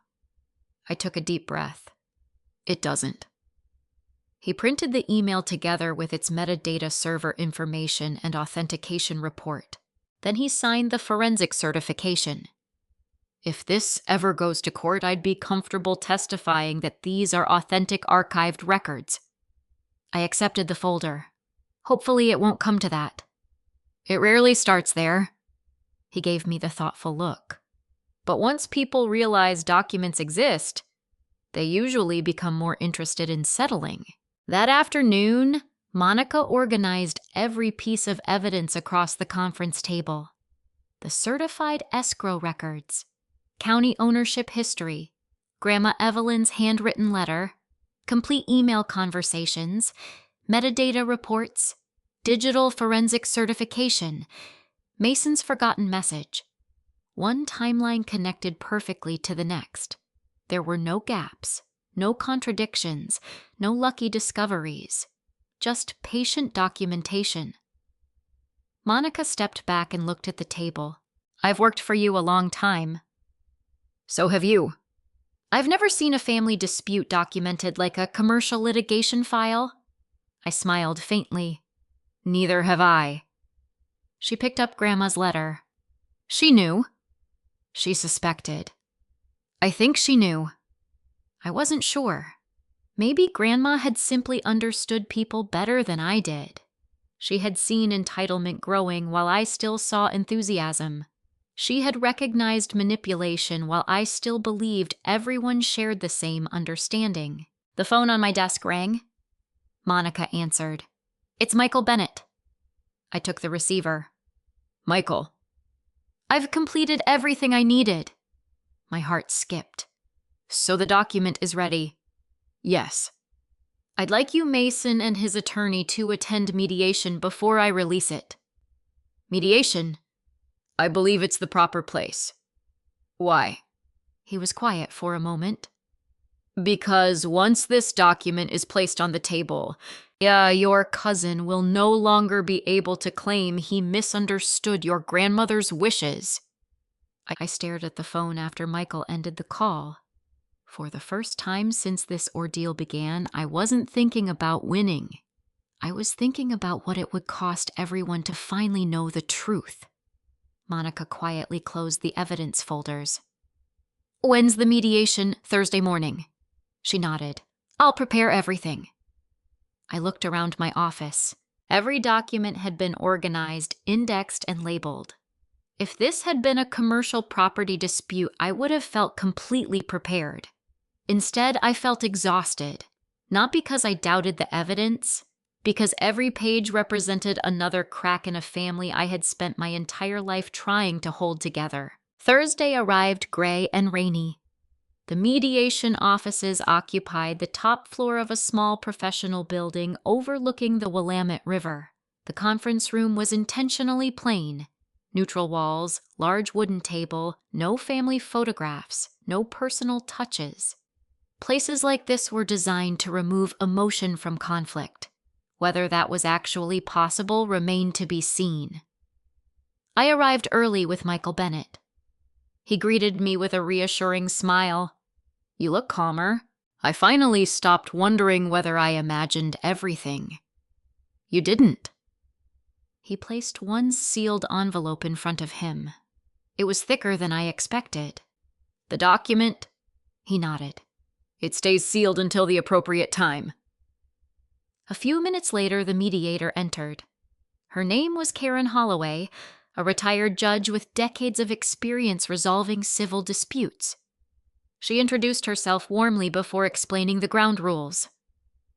I took a deep breath. "It doesn't." He printed the email together with its metadata server information and authentication report. Then he signed the forensic certification. "If this ever goes to court, I'd be comfortable testifying that these are authentic archived records." I accepted the folder. Hopefully it won't come to that. "It rarely starts there." He gave me the thoughtful look. "But once people realize documents exist, they usually become more interested in settling." That afternoon, Monica organized every piece of evidence across the conference table. The certified escrow records, county ownership history, Grandma Evelyn's handwritten letter, complete email conversations, metadata reports, digital forensic certification, Mason's forgotten message. One timeline connected perfectly to the next. There were no gaps, no contradictions, no lucky discoveries, just patient documentation. Monica stepped back and looked at the table. "I've worked for you a long time." "So have you." "I've never seen a family dispute documented like a commercial litigation file." I smiled faintly. "Neither have I." She picked up Grandma's letter. "She knew." "She suspected." "I think she knew." I wasn't sure. Maybe Grandma had simply understood people better than I did. She had seen entitlement growing while I still saw enthusiasm. She had recognized manipulation while I still believed everyone shared the same understanding. The phone on my desk rang. Monica answered. "It's Michael Bennett." I took the receiver. "Michael." "I've completed everything I needed." My heart skipped. "So the document is ready?" "Yes." "I'd like you, Mason, and his attorney to attend mediation before I release it." "Mediation?" "I believe it's the proper place." "Why?" He was quiet for a moment. "Because once this document is placed on the table, your cousin will no longer be able to claim he misunderstood your grandmother's wishes." I stared at the phone after Michael ended the call. For the first time since this ordeal began, I wasn't thinking about winning. I was thinking about what it would cost everyone to finally know the truth. Monica quietly closed the evidence folders. When's the mediation? Thursday morning. She nodded. I'll prepare everything. I looked around my office. Every document had been organized, indexed, and labeled. If this had been a commercial property dispute, I would have felt completely prepared. Instead, I felt exhausted, not because I doubted the evidence, because every page represented another crack in a family I had spent my entire life trying to hold together. Thursday arrived gray and rainy. The mediation offices occupied the top floor of a small professional building overlooking the Willamette River. The conference room was intentionally plain. Neutral walls, large wooden table, no family photographs, no personal touches. Places like this were designed to remove emotion from conflict. Whether that was actually possible remained to be seen. I arrived early with Michael Bennett. He greeted me with a reassuring smile. You look calmer. I finally stopped wondering whether I imagined everything. You didn't. He placed one sealed envelope in front of him. It was thicker than I expected. The document? He nodded. It stays sealed until the appropriate time. A few minutes later, the mediator entered. Her name was Karen Holloway, a retired judge with decades of experience resolving civil disputes. She introduced herself warmly before explaining the ground rules.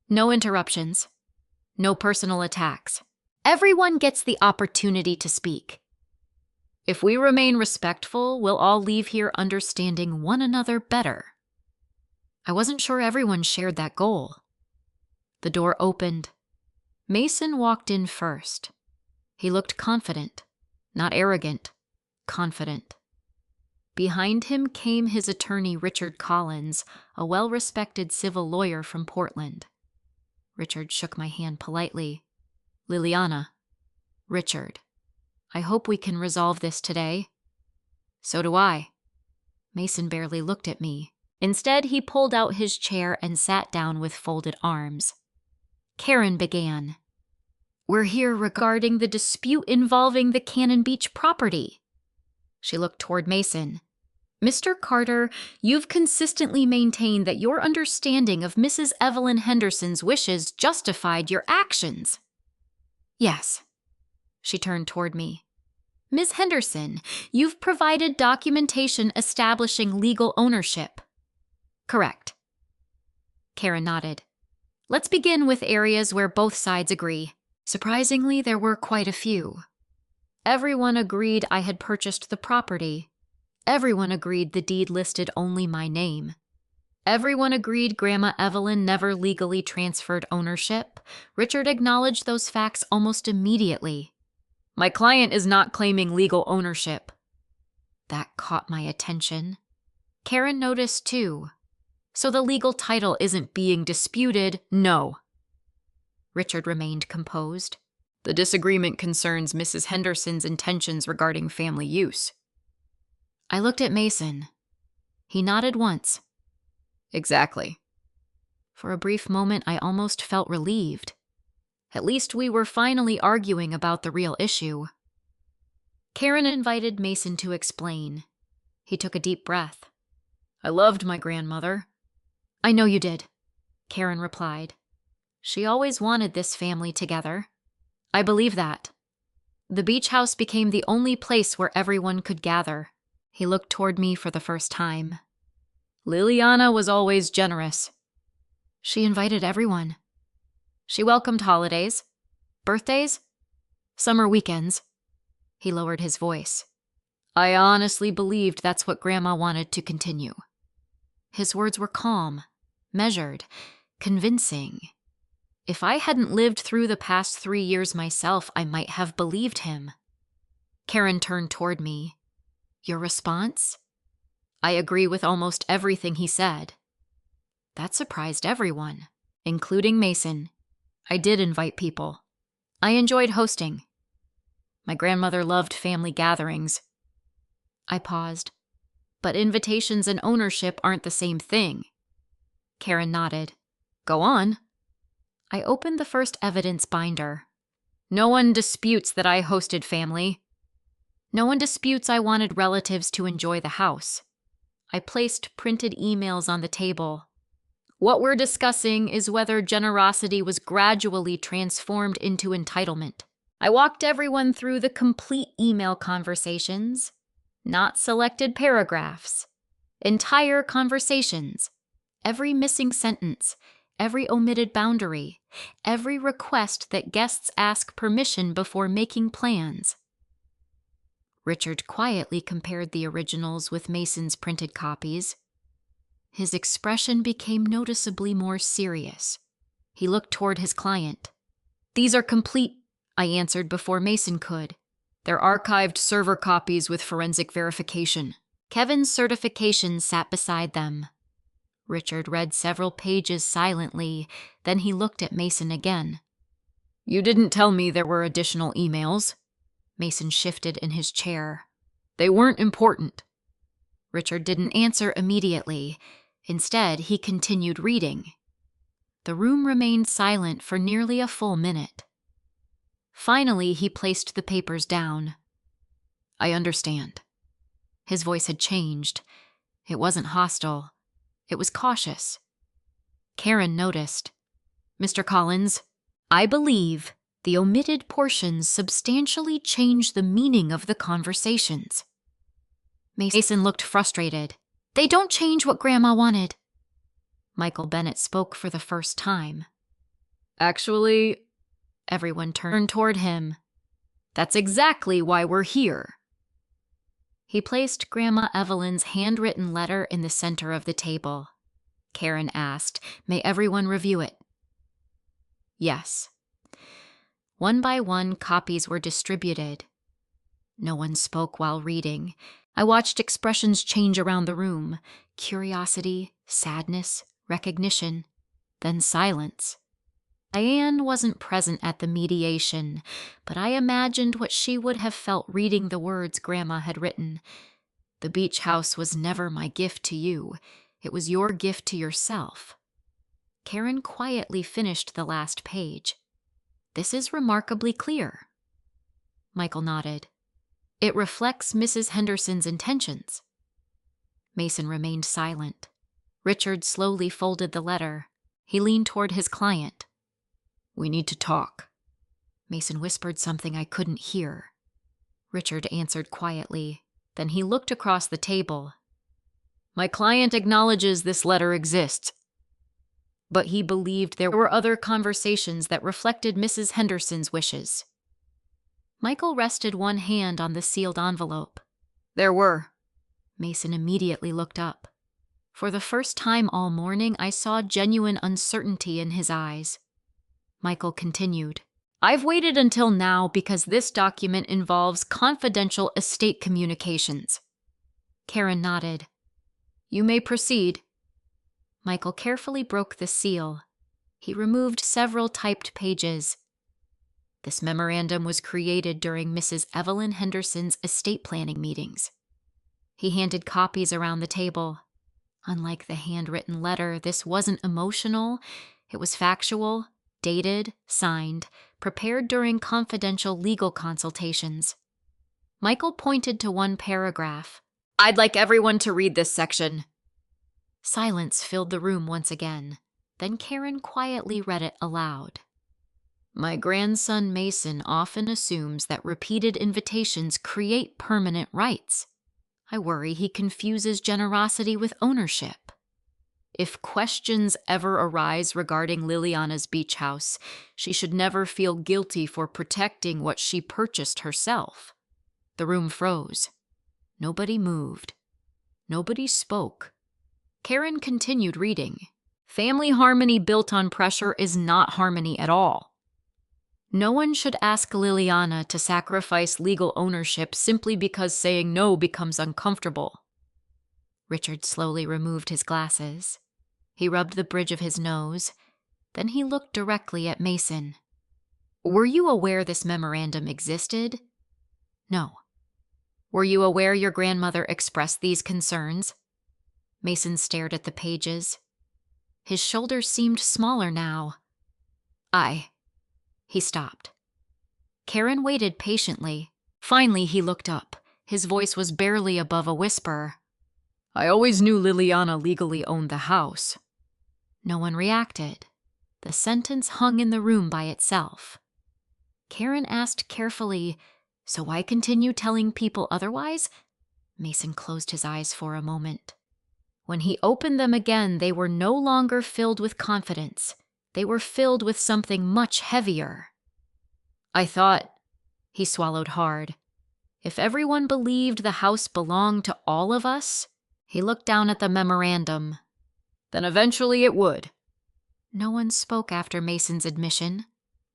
No interruptions. No personal attacks. Everyone gets the opportunity to speak. If we remain respectful, we'll all leave here understanding one another better. I wasn't sure everyone shared that goal. The door opened. Mason walked in first. He looked confident, not arrogant, confident. Behind him came his attorney, Richard Collins, a well-respected civil lawyer from Portland. Richard shook my hand politely. Liliana. Richard. I hope we can resolve this today. So do I. Mason barely looked at me. Instead, he pulled out his chair and sat down with folded arms. Karen began. We're here regarding the dispute involving the Cannon Beach property. She looked toward Mason. Mr. Carter, you've consistently maintained that your understanding of Mrs. Evelyn Henderson's wishes justified your actions. Yes. She turned toward me. Ms. Henderson, you've provided documentation establishing legal ownership. Correct. Karen nodded. Let's begin with areas where both sides agree. Surprisingly, there were quite a few. Everyone agreed I had purchased the property. Everyone agreed the deed listed only my name. Everyone agreed Grandma Evelyn never legally transferred ownership. Richard acknowledged those facts almost immediately. My client is not claiming legal ownership. That caught my attention. Karen noticed too. So the legal title isn't being disputed, no. Richard remained composed. The disagreement concerns Mrs. Henderson's intentions regarding family use. I looked at Mason. He nodded once. Exactly. For a brief moment, I almost felt relieved. At least we were finally arguing about the real issue. Karen invited Mason to explain. He took a deep breath. I loved my grandmother. I know you did, Karen replied. She always wanted this family together. I believe that. The beach house became the only place where everyone could gather. He looked toward me for the first time. Liliana was always generous. She invited everyone. She welcomed holidays, birthdays, summer weekends. He lowered his voice. I honestly believed that's what Grandma wanted to continue. His words were calm, measured, convincing. If I hadn't lived through the past 3 years myself, I might have believed him. Karen turned toward me. Your response? I agree with almost everything he said. That surprised everyone, including Mason. I did invite people. I enjoyed hosting. My grandmother loved family gatherings. I paused. But invitations and ownership aren't the same thing. Karen nodded. Go on. I opened the first evidence binder. No one disputes that I hosted family. No one disputes I wanted relatives to enjoy the house. I placed printed emails on the table. What we're discussing is whether generosity was gradually transformed into entitlement. I walked everyone through the complete email conversations, not selected paragraphs, entire conversations, every missing sentence, every omitted boundary, every request that guests ask permission before making plans. Richard quietly compared the originals with Mason's printed copies. His expression became noticeably more serious. He looked toward his client. "These are complete," I answered before Mason could. "They're archived server copies with forensic verification." Kevin's certification sat beside them. Richard read several pages silently, then he looked at Mason again. "You didn't tell me there were additional emails." Mason shifted in his chair. "They weren't important." Richard didn't answer immediately. Instead, he continued reading. The room remained silent for nearly a full minute. Finally, he placed the papers down. "I understand." His voice had changed. It wasn't hostile. It was cautious. Karen noticed. "Mr. Collins, I believe the omitted portions substantially change the meaning of the conversations." Mason looked frustrated. "They don't change what Grandma wanted." Michael Bennett spoke for the first time. "Actually," everyone turned toward him, "that's exactly why we're here." He placed Grandma Evelyn's handwritten letter in the center of the table. Karen asked, "May everyone review it?" Yes. One by one, copies were distributed. No one spoke while reading. I watched expressions change around the room: curiosity, sadness, recognition, then silence. Diane wasn't present at the mediation, but I imagined what she would have felt reading the words Grandma had written. "The beach house was never my gift to you. It was your gift to yourself." Karen quietly finished the last page. "This is remarkably clear." Michael nodded. "It reflects Mrs. Henderson's intentions." Mason remained silent. Richard slowly folded the letter. He leaned toward his client. "We need to talk." Mason whispered something I couldn't hear. Richard answered quietly. Then he looked across the table. "My client acknowledges this letter exists, but he believed there were other conversations that reflected Mrs. Henderson's wishes." Michael rested one hand on the sealed envelope. "There were." Mason immediately looked up. For the first time all morning, I saw genuine uncertainty in his eyes. Michael continued, "I've waited until now because this document involves confidential estate communications." Karen nodded. "You may proceed." Michael carefully broke the seal. He removed several typed pages. "This memorandum was created during Mrs. Evelyn Henderson's estate planning meetings." He handed copies around the table. Unlike the handwritten letter, this wasn't emotional. It was factual, dated, signed, prepared during confidential legal consultations. Michael pointed to one paragraph. "I'd like everyone to read this section." Silence filled the room once again. Then Karen quietly read it aloud. "My grandson Mason often assumes that repeated invitations create permanent rights. I worry he confuses generosity with ownership. If questions ever arise regarding Liliana's beach house, she should never feel guilty for protecting what she purchased herself." The room froze. Nobody moved. Nobody spoke. Karen continued reading. "Family harmony built on pressure is not harmony at all. No one should ask Liliana to sacrifice legal ownership simply because saying no becomes uncomfortable." Richard slowly removed his glasses. He rubbed the bridge of his nose. Then he looked directly at Mason. "Were you aware this memorandum existed?" "No." "Were you aware your grandmother expressed these concerns?" Mason stared at the pages. His shoulders seemed smaller now. He stopped. Karen waited patiently. Finally, he looked up. His voice was barely above a whisper. I always knew Liliana legally owned the house. No one reacted. The sentence hung in the room by itself. Karen asked carefully, so I continue telling people otherwise? Mason closed his eyes for a moment. When he opened them again, they were no longer filled with confidence. They were filled with something much heavier. I thought, he swallowed hard, if everyone believed the house belonged to all of us, he looked down at the memorandum, then eventually it would. No one spoke after Mason's admission,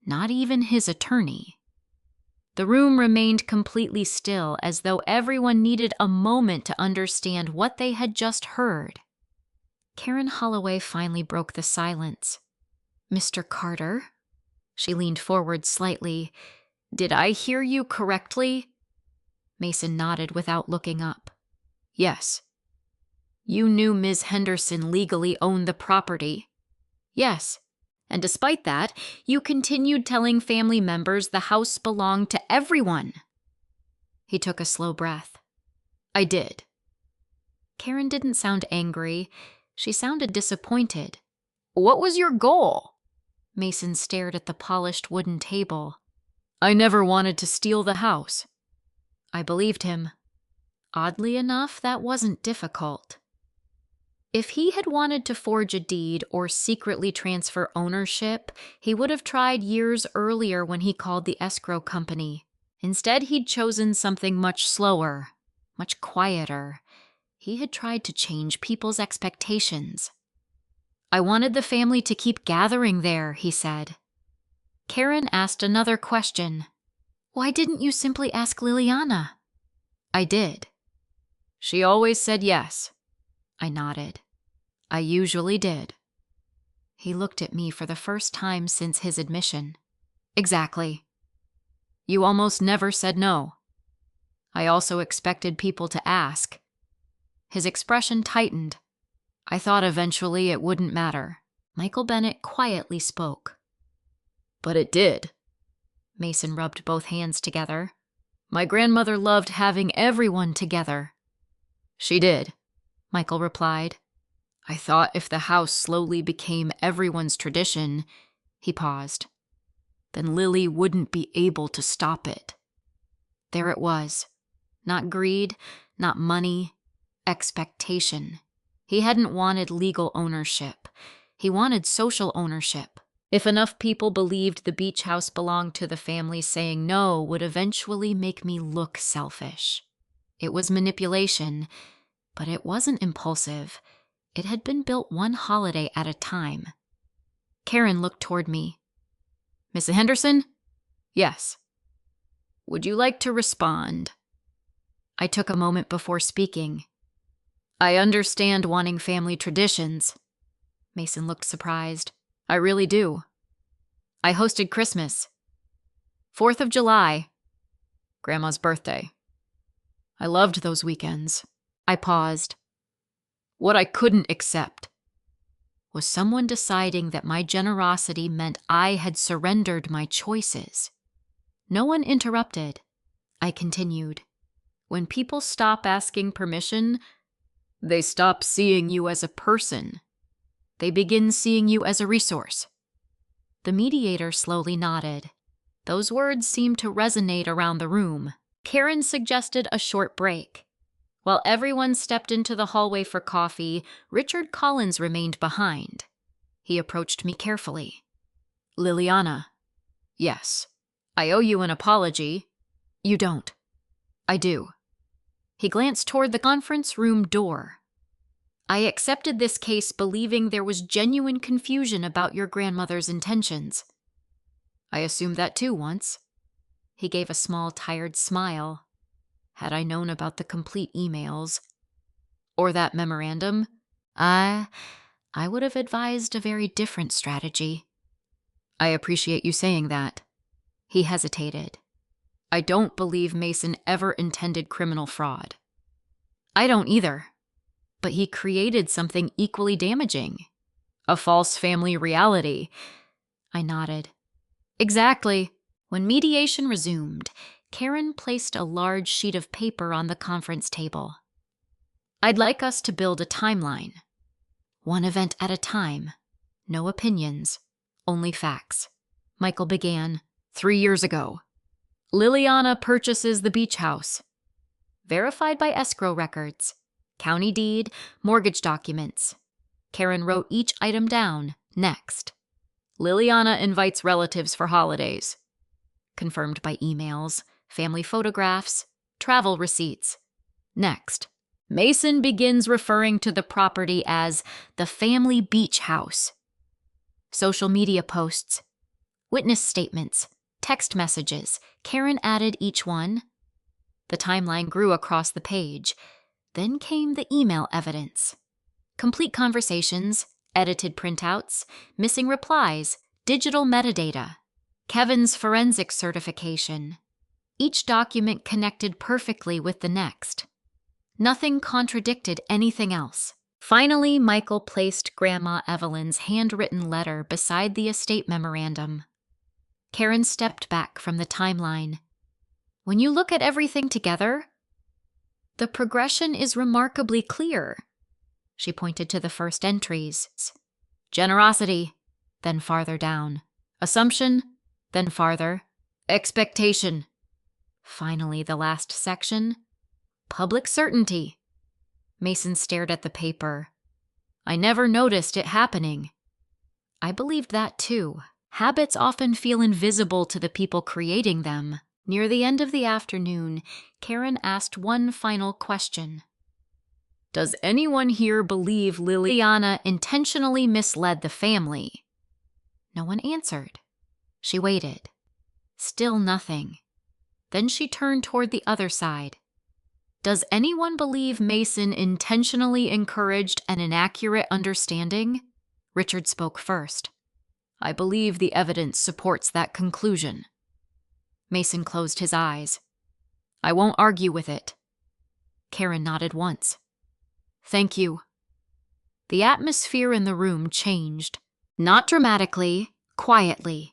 not even his attorney. The room remained completely still, as though everyone needed a moment to understand what they had just heard. Karen Holloway finally broke the silence. Mr. Carter? She leaned forward slightly. Did I hear you correctly? Mason nodded without looking up. Yes. You knew Ms. Henderson legally owned the property? Yes. And despite that, you continued telling family members the house belonged to everyone. He took a slow breath. I did. Karen didn't sound angry. She sounded disappointed. What was your goal? Mason stared at the polished wooden table. I never wanted to steal the house. I believed him. Oddly enough, that wasn't difficult. If he had wanted to forge a deed or secretly transfer ownership, he would have tried years earlier when he called the escrow company. Instead, he'd chosen something much slower, much quieter. He had tried to change people's expectations. I wanted the family to keep gathering there, he said. Karen asked another question. Why didn't you simply ask Liliana? I did. She always said yes. I nodded. I usually did. He looked at me for the first time since his admission. Exactly. You almost never said no. I also expected people to ask. His expression tightened. I thought eventually it wouldn't matter. Michael Bennett quietly spoke. But it did. Mason rubbed both hands together. My grandmother loved having everyone together. She did, Michael replied. I thought if the house slowly became everyone's tradition, he paused, then Lily wouldn't be able to stop it. There it was. Not greed, not money, expectation. He hadn't wanted legal ownership. He wanted social ownership. If enough people believed the beach house belonged to the family, saying no would eventually make me look selfish. It was manipulation, but it wasn't impulsive. It had been built one holiday at a time. Karen looked toward me. Miss Henderson? Yes. Would you like to respond? I took a moment before speaking. I understand wanting family traditions. Mason looked surprised. I really do. I hosted Christmas. 4th of July. Grandma's birthday. I loved those weekends. I paused. What I couldn't accept was someone deciding that my generosity meant I had surrendered my choices. No one interrupted. I continued. When people stop asking permission, they stop seeing you as a person. They begin seeing you as a resource. The mediator slowly nodded. Those words seemed to resonate around the room. Karen suggested a short break. While everyone stepped into the hallway for coffee, Richard Collins remained behind. He approached me carefully. Liliana. Yes. I owe you an apology. You don't. I do. He glanced toward the conference room door. I accepted this case believing there was genuine confusion about your grandmother's intentions. I assumed that too once. He gave a small, tired smile. Had I known about the complete emails, or that memorandum, I would have advised a very different strategy. I appreciate you saying that. He hesitated. I don't believe Mason ever intended criminal fraud. I don't either. But he created something equally damaging. A false family reality. I nodded. Exactly. When mediation resumed, Karen placed a large sheet of paper on the conference table. I'd like us to build a timeline. One event at a time. No opinions. Only facts. Michael began. 3 years ago. Liliana purchases the beach house. Verified by escrow records. County deed, mortgage documents. Karen wrote each item down. Next. Liliana invites relatives for holidays. Confirmed by emails, family photographs, travel receipts. Next. Mason begins referring to the property as the family beach house. Social media posts, witness statements, text messages. Karen added each one. The timeline grew across the page. Then came the email evidence. Complete conversations, edited printouts, missing replies, digital metadata, Kevin's forensic certification. Each document connected perfectly with the next. Nothing contradicted anything else. Finally, Michael placed Grandma Evelyn's handwritten letter beside the estate memorandum. Karen stepped back from the timeline. When you look at everything together, the progression is remarkably clear. She pointed to the first entries. Generosity, then farther down. Assumption, then farther. Expectation. Finally, the last section. Public certainty. Mason stared at the paper. I never noticed it happening. I believed that too. Habits often feel invisible to the people creating them. Near the end of the afternoon, Karen asked one final question. Does anyone here believe Liliana intentionally misled the family? No one answered. She waited. Still nothing. Then she turned toward the other side. Does anyone believe Mason intentionally encouraged an inaccurate understanding? Richard spoke first. I believe the evidence supports that conclusion. Mason closed his eyes. I won't argue with it. Karen nodded once. Thank you. The atmosphere in the room changed. Not dramatically, quietly.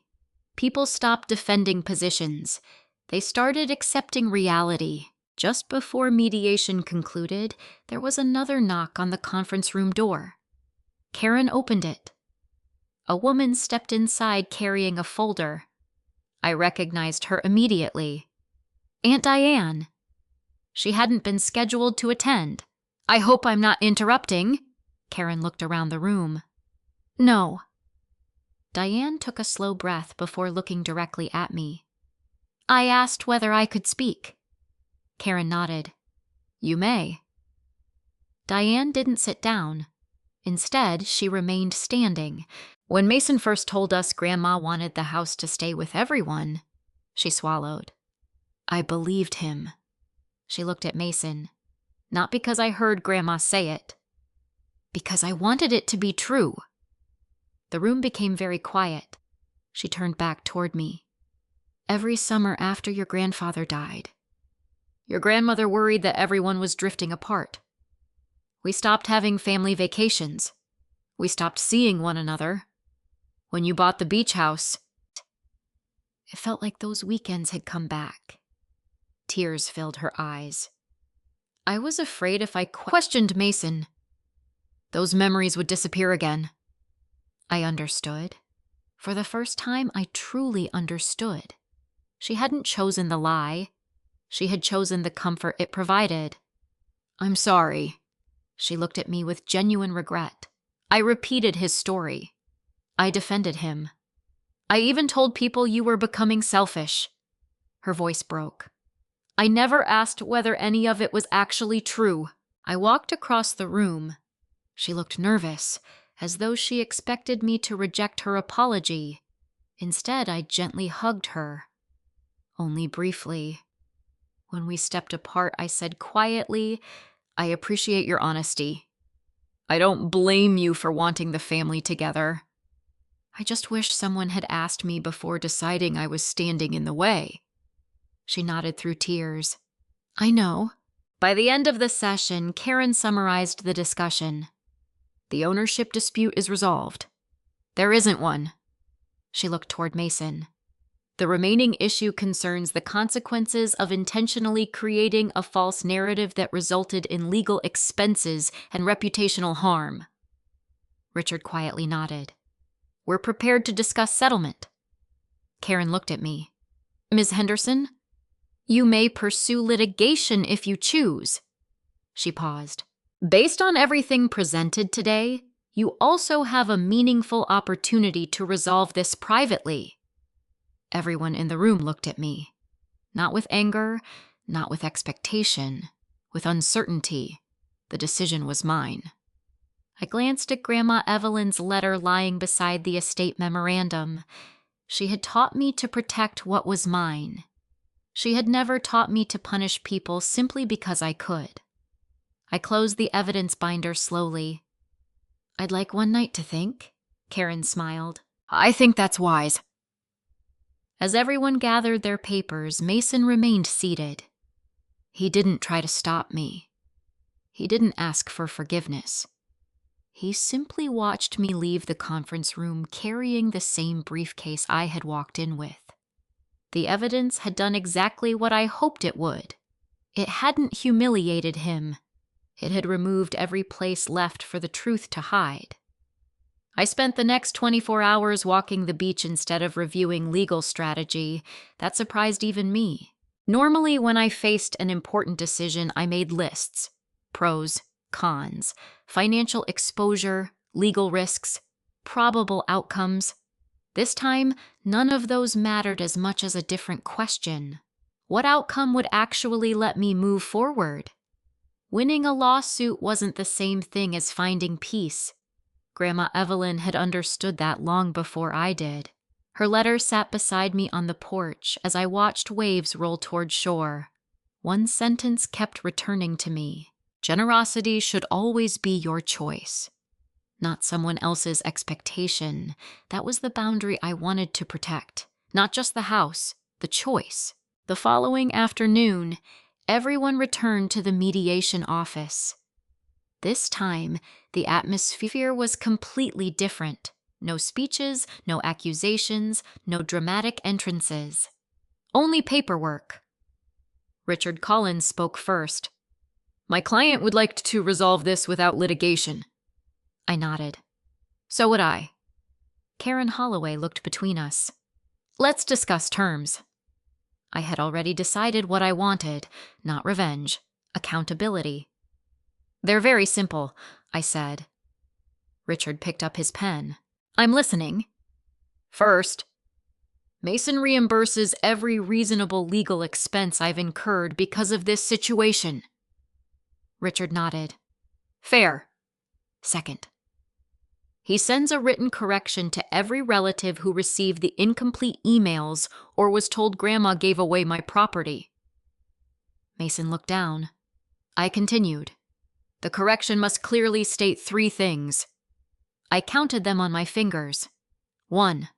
People stopped defending positions. They started accepting reality. Just before mediation concluded, there was another knock on the conference room door. Karen opened it. A woman stepped inside carrying a folder. I recognized her immediately. Aunt Diane. She hadn't been scheduled to attend. I hope I'm not interrupting. Karen looked around the room. No. Diane took a slow breath before looking directly at me. I asked whether I could speak. Karen nodded. You may. Diane didn't sit down. Instead, she remained standing. When Mason first told us Grandma wanted the house to stay with everyone, she swallowed. I believed him. She looked at Mason. Not because I heard Grandma say it. Because I wanted it to be true. The room became very quiet. She turned back toward me. Every summer after your grandfather died, your grandmother worried that everyone was drifting apart. We stopped having family vacations. We stopped seeing one another. When you bought the beach house, it felt like those weekends had come back. Tears filled her eyes. I was afraid if I questioned Mason, those memories would disappear again. I understood. For the first time, I truly understood. She hadn't chosen the lie. She had chosen the comfort it provided. I'm sorry. She looked at me with genuine regret. I repeated his story. I defended him. I even told people you were becoming selfish. Her voice broke. I never asked whether any of it was actually true. I walked across the room. She looked nervous, as though she expected me to reject her apology. Instead, I gently hugged her. Only briefly. When we stepped apart, I said quietly, I appreciate your honesty. I don't blame you for wanting the family together. I just wish someone had asked me before deciding I was standing in the way. She nodded through tears. I know. By the end of the session, Karen summarized the discussion. The ownership dispute is resolved. There isn't one. She looked toward Mason. The remaining issue concerns the consequences of intentionally creating a false narrative that resulted in legal expenses and reputational harm. Richard quietly nodded. We're prepared to discuss settlement. Karen looked at me. Ms. Henderson, you may pursue litigation if you choose. She paused. Based on everything presented today, you also have a meaningful opportunity to resolve this privately. Everyone in the room looked at me. Not with anger, not with expectation, with uncertainty. The decision was mine. I glanced at Grandma Evelyn's letter lying beside the estate memorandum. She had taught me to protect what was mine. She had never taught me to punish people simply because I could. I closed the evidence binder slowly. I'd like one night to think, Karen smiled. I think that's wise. As everyone gathered their papers, Mason remained seated. He didn't try to stop me. He didn't ask for forgiveness. He simply watched me leave the conference room carrying the same briefcase I had walked in with. The evidence had done exactly what I hoped it would. It hadn't humiliated him. It had removed every place left for the truth to hide. I spent the next 24 hours walking the beach instead of reviewing legal strategy. That surprised even me. Normally, when I faced an important decision, I made lists. Pros, cons, financial exposure, legal risks, probable outcomes. This time, none of those mattered as much as a different question. What outcome would actually let me move forward? Winning a lawsuit wasn't the same thing as finding peace. Grandma Evelyn had understood that long before I did. Her letter sat beside me on the porch as I watched waves roll toward shore. One sentence kept returning to me. Generosity should always be your choice, not someone else's expectation. That was the boundary I wanted to protect. Not just the house, the choice. The following afternoon, everyone returned to the mediation office. This time, the atmosphere was completely different. No speeches, no accusations, no dramatic entrances. Only paperwork. Richard Collins spoke first. My client would like to resolve this without litigation. I nodded. So would I. Karen Holloway looked between us. Let's discuss terms. I had already decided what I wanted, not revenge, accountability. They're very simple, I said. Richard picked up his pen. I'm listening. First, Mason reimburses every reasonable legal expense I've incurred because of this situation. Richard nodded. Fair. Second, he sends a written correction to every relative who received the incomplete emails or was told Grandma gave away my property. Mason looked down. I continued. The correction must clearly state 3 things. I counted them on my fingers. 1.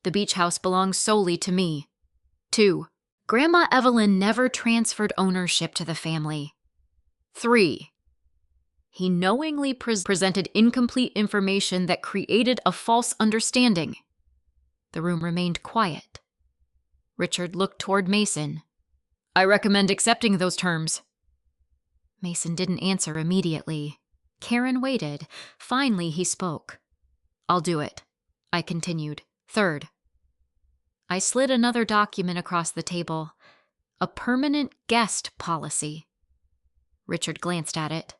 The beach house belongs solely to me. 2. Grandma Evelyn never transferred ownership to the family. 3. He knowingly presented incomplete information that created a false understanding. The room remained quiet. Richard looked toward Mason. I recommend accepting those terms. Mason didn't answer immediately. Karen waited. Finally, he spoke. I'll do it. I continued. Third, I slid another document across the table. A permanent guest policy. Richard glanced at it.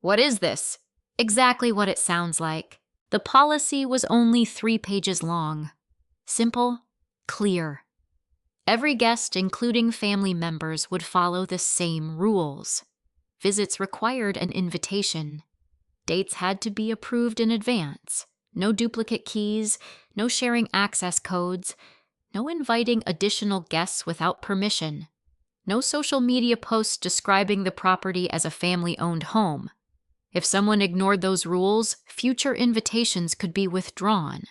What is this? Exactly what it sounds like. The policy was only 3 pages long. Simple, clear. Every guest, including family members, would follow the same rules. Visits required an invitation. Dates had to be approved in advance. No duplicate keys, no sharing access codes, no inviting additional guests without permission. No social media posts describing the property as a family-owned home. If someone ignored those rules, future invitations could be withdrawn.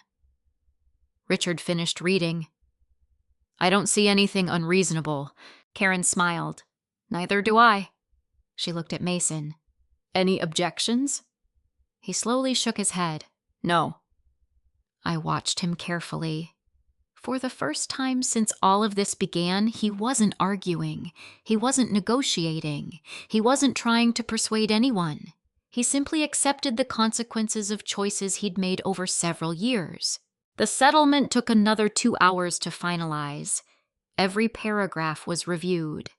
Richard finished reading. I don't see anything unreasonable. Karen smiled. Neither do I. She looked at Mason. Any objections? He slowly shook his head. No. I watched him carefully. For the first time since all of this began, he wasn't arguing. He wasn't negotiating. He wasn't trying to persuade anyone. He simply accepted the consequences of choices he'd made over several years. The settlement took another 2 hours to finalize. Every paragraph was reviewed.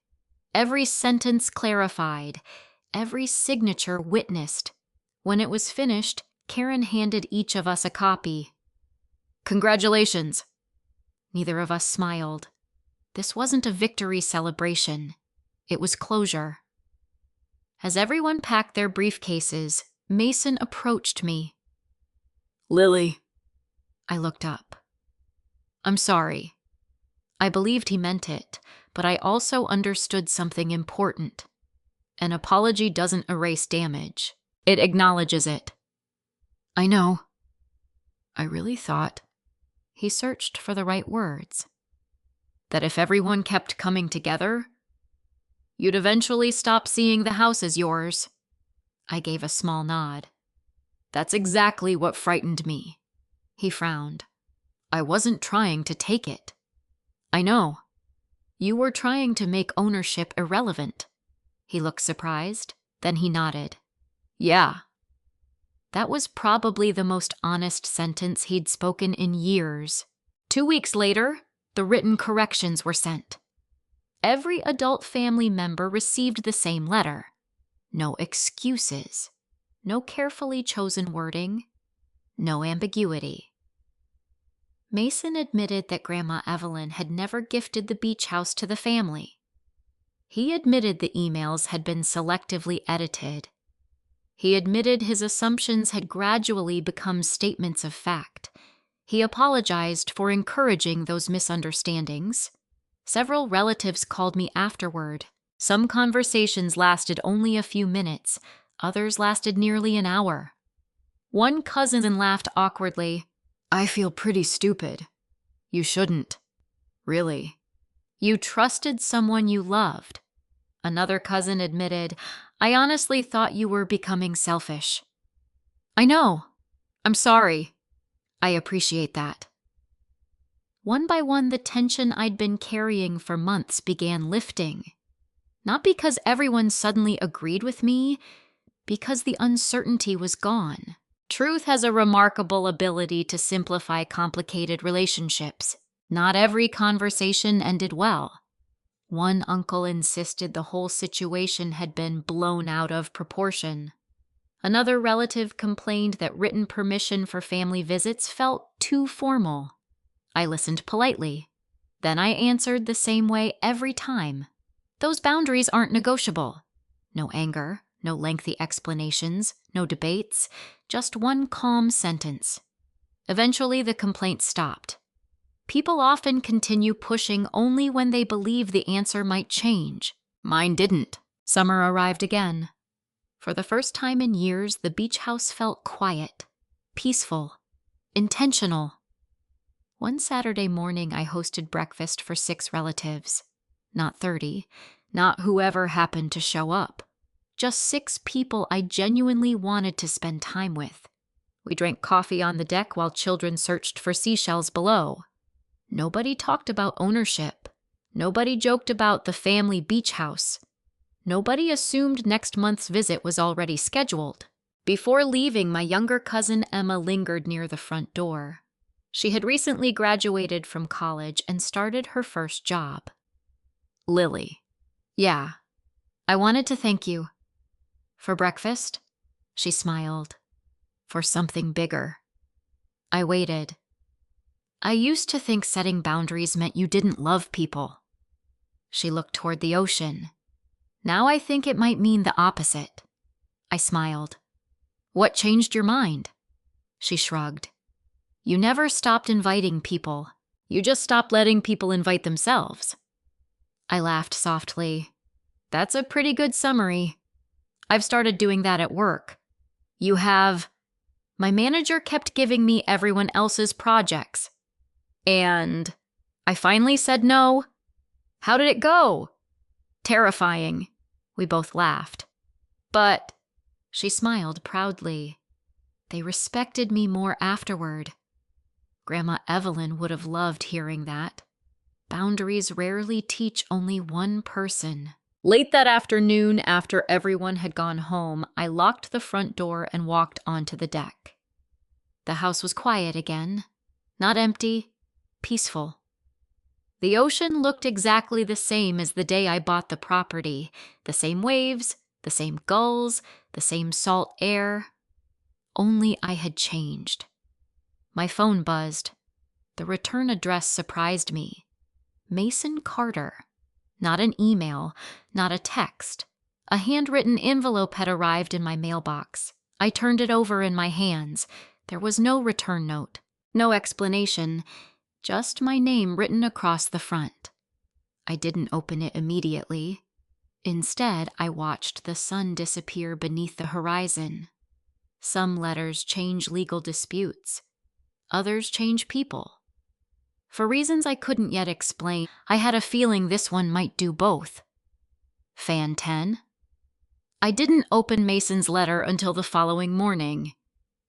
Every sentence clarified. Every signature witnessed. When it was finished, Karen handed each of us a copy. "Congratulations." Neither of us smiled. This wasn't a victory celebration. It was closure. As everyone packed their briefcases, Mason approached me. "Lily." I looked up. "I'm sorry." I believed he meant it, but I also understood something important. An apology doesn't erase damage. It acknowledges it. "I know." I really thought, he searched for the right words, that if everyone kept coming together, you'd eventually stop seeing the house as yours. I gave a small nod. "That's exactly what frightened me." He frowned. "I wasn't trying to take it." "I know. You were trying to make ownership irrelevant." He looked surprised, then he nodded. "Yeah." That was probably the most honest sentence he'd spoken in years. 2 weeks later, the written corrections were sent. Every adult family member received the same letter. No excuses. No carefully chosen wording. No ambiguity. Mason admitted that Grandma Evelyn had never gifted the beach house to the family. He admitted the emails had been selectively edited. He admitted his assumptions had gradually become statements of fact. He apologized for encouraging those misunderstandings. Several relatives called me afterward. Some conversations lasted only a few minutes. Others lasted nearly an hour. One cousin laughed awkwardly. "I feel pretty stupid." "You shouldn't." "Really?" "You trusted someone you loved." Another cousin admitted, "I honestly thought you were becoming selfish." "I know. I'm sorry." "I appreciate that." One by one, the tension I'd been carrying for months began lifting. Not because everyone suddenly agreed with me, because the uncertainty was gone. Truth has a remarkable ability to simplify complicated relationships. Not every conversation ended well. One uncle insisted the whole situation had been blown out of proportion. Another relative complained that written permission for family visits felt too formal. I listened politely. Then I answered the same way every time. Those boundaries aren't negotiable. No anger, no lengthy explanations, no debates, just one calm sentence. Eventually, the complaints stopped. People often continue pushing only when they believe the answer might change. Mine didn't. Summer arrived again. For the first time in years, the beach house felt quiet, peaceful, intentional. One Saturday morning, I hosted breakfast for 6 relatives. Not 30, not whoever happened to show up. Just 6 people I genuinely wanted to spend time with. We drank coffee on the deck while children searched for seashells below. Nobody talked about ownership. Nobody joked about the family beach house. Nobody assumed next month's visit was already scheduled. Before leaving, my younger cousin Emma lingered near the front door. She had recently graduated from college and started her first job. "Lily." "Yeah. I wanted to thank you." "For breakfast?" She smiled. "For something bigger." I waited. "I used to think setting boundaries meant you didn't love people." She looked toward the ocean. "Now I think it might mean the opposite." I smiled. "What changed your mind?" She shrugged. "You never stopped inviting people. You just stopped letting people invite themselves." I laughed softly. "That's a pretty good summary. I've started doing that at work." "You have?" "My manager kept giving me everyone else's projects. And I finally said no." "How did it go?" "Terrifying." We both laughed. "But," she smiled proudly, "they respected me more afterward." Grandma Evelyn would have loved hearing that. Boundaries rarely teach only one person. Late that afternoon, after everyone had gone home, I locked the front door and walked onto the deck. The house was quiet again. Not empty, peaceful. The ocean looked exactly the same as the day I bought the property. The same waves, the same gulls, the same salt air. Only I had changed. My phone buzzed. The return address surprised me. Mason Carter. Not an email, not a text. A handwritten envelope had arrived in my mailbox. I turned it over in my hands. There was no return note, no explanation, just my name written across the front. I didn't open it immediately. Instead, I watched the sun disappear beneath the horizon. Some letters change legal disputes. Others change people. For reasons I couldn't yet explain, I had a feeling this one might do both. Fan 10. I didn't open Mason's letter until the following morning.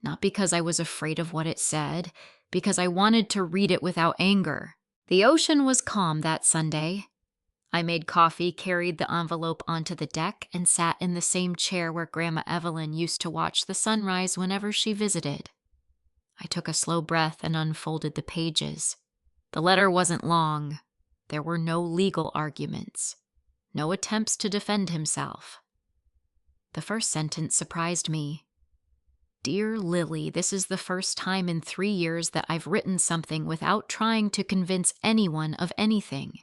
Not because I was afraid of what it said, because I wanted to read it without anger. The ocean was calm that Sunday. I made coffee, carried the envelope onto the deck, and sat in the same chair where Grandma Evelyn used to watch the sunrise whenever she visited. I took a slow breath and unfolded the pages. The letter wasn't long. There were no legal arguments, no attempts to defend himself. The first sentence surprised me. Dear Lily, this is the first time in 3 years that I've written something without trying to convince anyone of anything.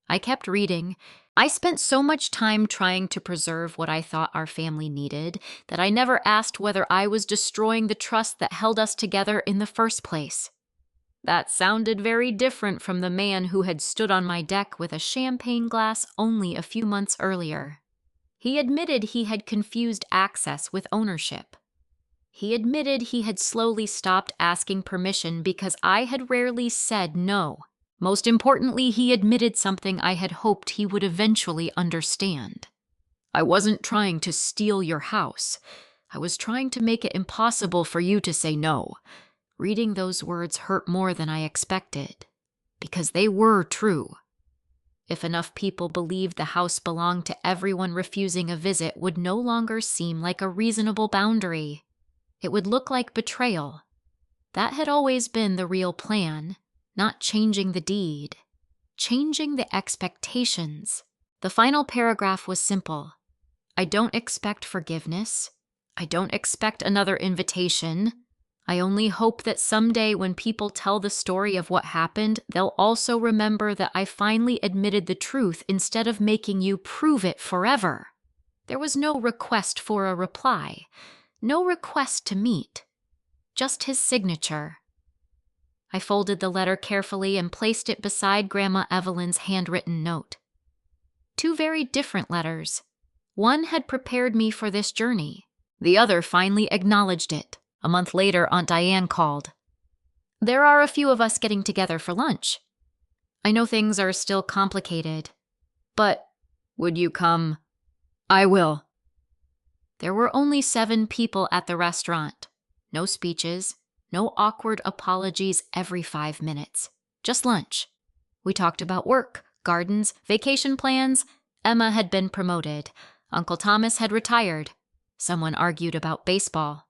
I kept reading. I spent so much time trying to preserve what I thought our family needed that I never asked whether I was destroying the trust that held us together in the first place. That sounded very different from the man who had stood on my deck with a champagne glass only a few months earlier. He admitted he had confused access with ownership. He admitted he had slowly stopped asking permission because I had rarely said no. Most importantly, he admitted something I had hoped he would eventually understand. I wasn't trying to steal your house. I was trying to make it impossible for you to say no. Reading those words hurt more than I expected, because they were true. If enough people believed the house belonged to everyone, refusing a visit would no longer seem like a reasonable boundary. It would look like betrayal. That had always been the real plan, not changing the deed, changing the expectations. The final paragraph was simple. I don't expect forgiveness. I don't expect another invitation. I only hope that someday when people tell the story of what happened, they'll also remember that I finally admitted the truth instead of making you prove it forever. There was no request for a reply, no request to meet, just his signature. I folded the letter carefully and placed it beside Grandma Evelyn's handwritten note. 2 very different letters. One had prepared me for this journey. The other finally acknowledged it. A month later, Aunt Diane called. There are a few of us getting together for lunch. I know things are still complicated, but would you come? I will. There were only 7 people at the restaurant. No speeches, no awkward apologies every 5 minutes. Just lunch. We talked about work, gardens, vacation plans. Emma had been promoted. Uncle Thomas had retired. Someone argued about baseball.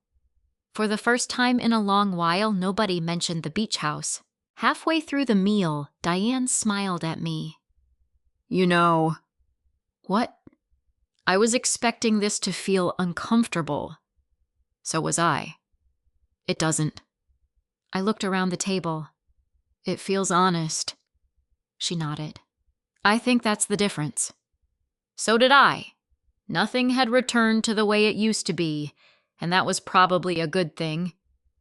For the first time in a long while, nobody mentioned the beach house. Halfway through the meal, Diane smiled at me. You know... What? I was expecting this to feel uncomfortable. So was I. It doesn't. I looked around the table. It feels honest. She nodded. I think that's the difference. So did I. Nothing had returned to the way it used to be, and that was probably a good thing.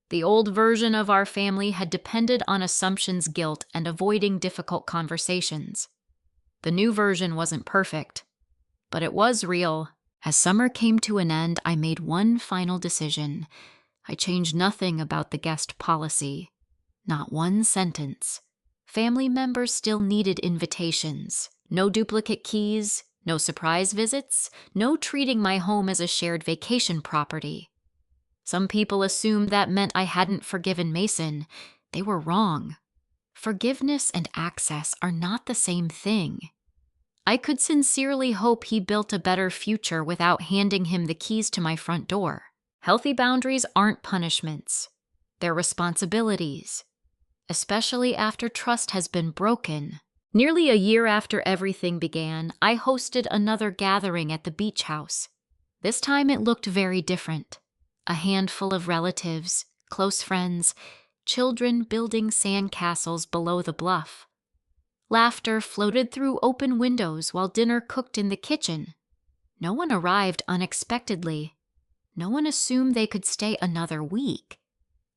The old version of our family had depended on assumptions, guilt, and avoiding difficult conversations. The new version wasn't perfect, but it was real. As summer came to an end, I made one final decision. I changed nothing about the guest policy. Not one sentence. Family members still needed invitations. No duplicate keys, no surprise visits, no treating my home as a shared vacation property. Some people assumed that meant I hadn't forgiven Mason. They were wrong. Forgiveness and access are not the same thing. I could sincerely hope he built a better future without handing him the keys to my front door. Healthy boundaries aren't punishments. They're responsibilities, especially after trust has been broken. Nearly a year after everything began, I hosted another gathering at the beach house. This time it looked very different. A handful of relatives, close friends, children building sandcastles below the bluff. Laughter floated through open windows while dinner cooked in the kitchen. No one arrived unexpectedly. No one assumed they could stay another week.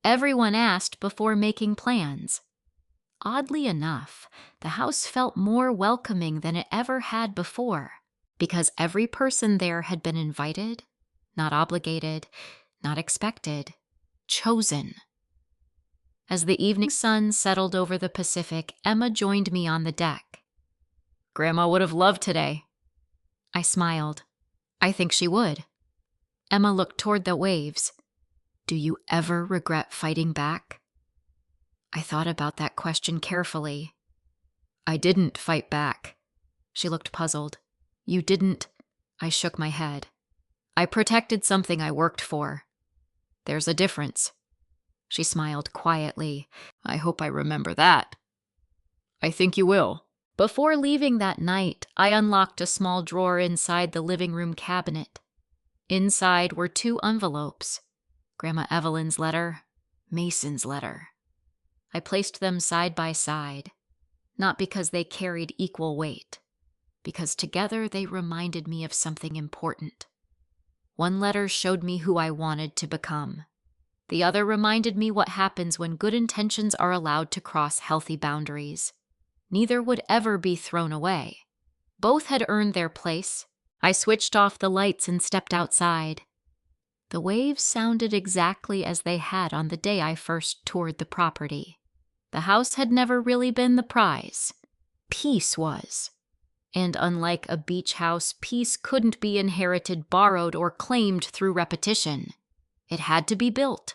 Everyone asked before making plans. Oddly enough, the house felt more welcoming than it ever had before, because every person there had been invited, not obligated, not expected, chosen. As the evening sun settled over the Pacific, Emma joined me on the deck. Grandma would have loved today. I smiled. I think she would. Emma looked toward the waves. Do you ever regret fighting back? I thought about that question carefully. I didn't fight back. She looked puzzled. You didn't? I shook my head. I protected something I worked for. There's a difference. She smiled quietly. I hope I remember that. I think you will. Before leaving that night, I unlocked a small drawer inside the living room cabinet. Inside were 2 envelopes. Grandma Evelyn's letter, Mason's letter. I placed them side by side, not because they carried equal weight, because together they reminded me of something important. One letter showed me who I wanted to become. The other reminded me what happens when good intentions are allowed to cross healthy boundaries. Neither would ever be thrown away. Both had earned their place. I switched off the lights and stepped outside. The waves sounded exactly as they had on the day I first toured the property. The house had never really been the prize. Peace was. And unlike a beach house, peace couldn't be inherited, borrowed, or claimed through repetition. It had to be built,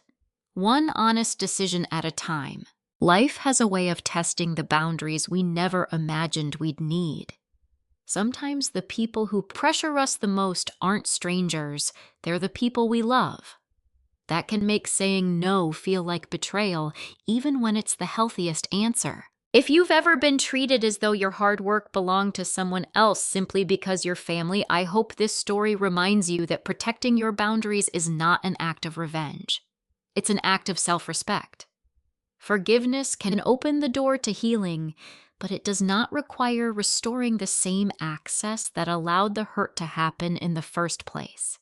one honest decision at a time. Life has a way of testing the boundaries we never imagined we'd need. Sometimes the people who pressure us the most aren't strangers, they're the people we love. That can make saying no feel like betrayal, even when it's the healthiest answer. If you've ever been treated as though your hard work belonged to someone else simply because you're family, I hope this story reminds you that protecting your boundaries is not an act of revenge. It's an act of self-respect. Forgiveness can open the door to healing, but it does not require restoring the same access that allowed the hurt to happen in the first place.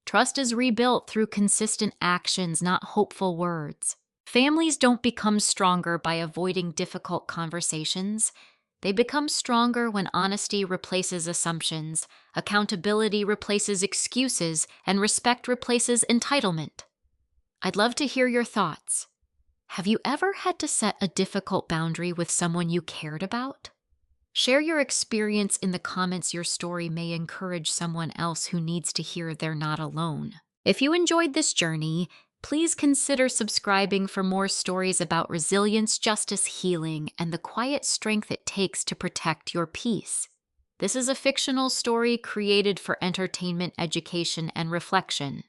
Trust is rebuilt through consistent actions, not hopeful words. Families don't become stronger by avoiding difficult conversations. They become stronger when honesty replaces assumptions, accountability replaces excuses, and respect replaces entitlement. I'd love to hear your thoughts. Have you ever had to set a difficult boundary with someone you cared about? Share your experience in the comments. Your story may encourage someone else who needs to hear they're not alone. If you enjoyed this journey, please consider subscribing for more stories about resilience, justice, healing, and the quiet strength it takes to protect your peace. This is a fictional story created for entertainment, education, and reflection.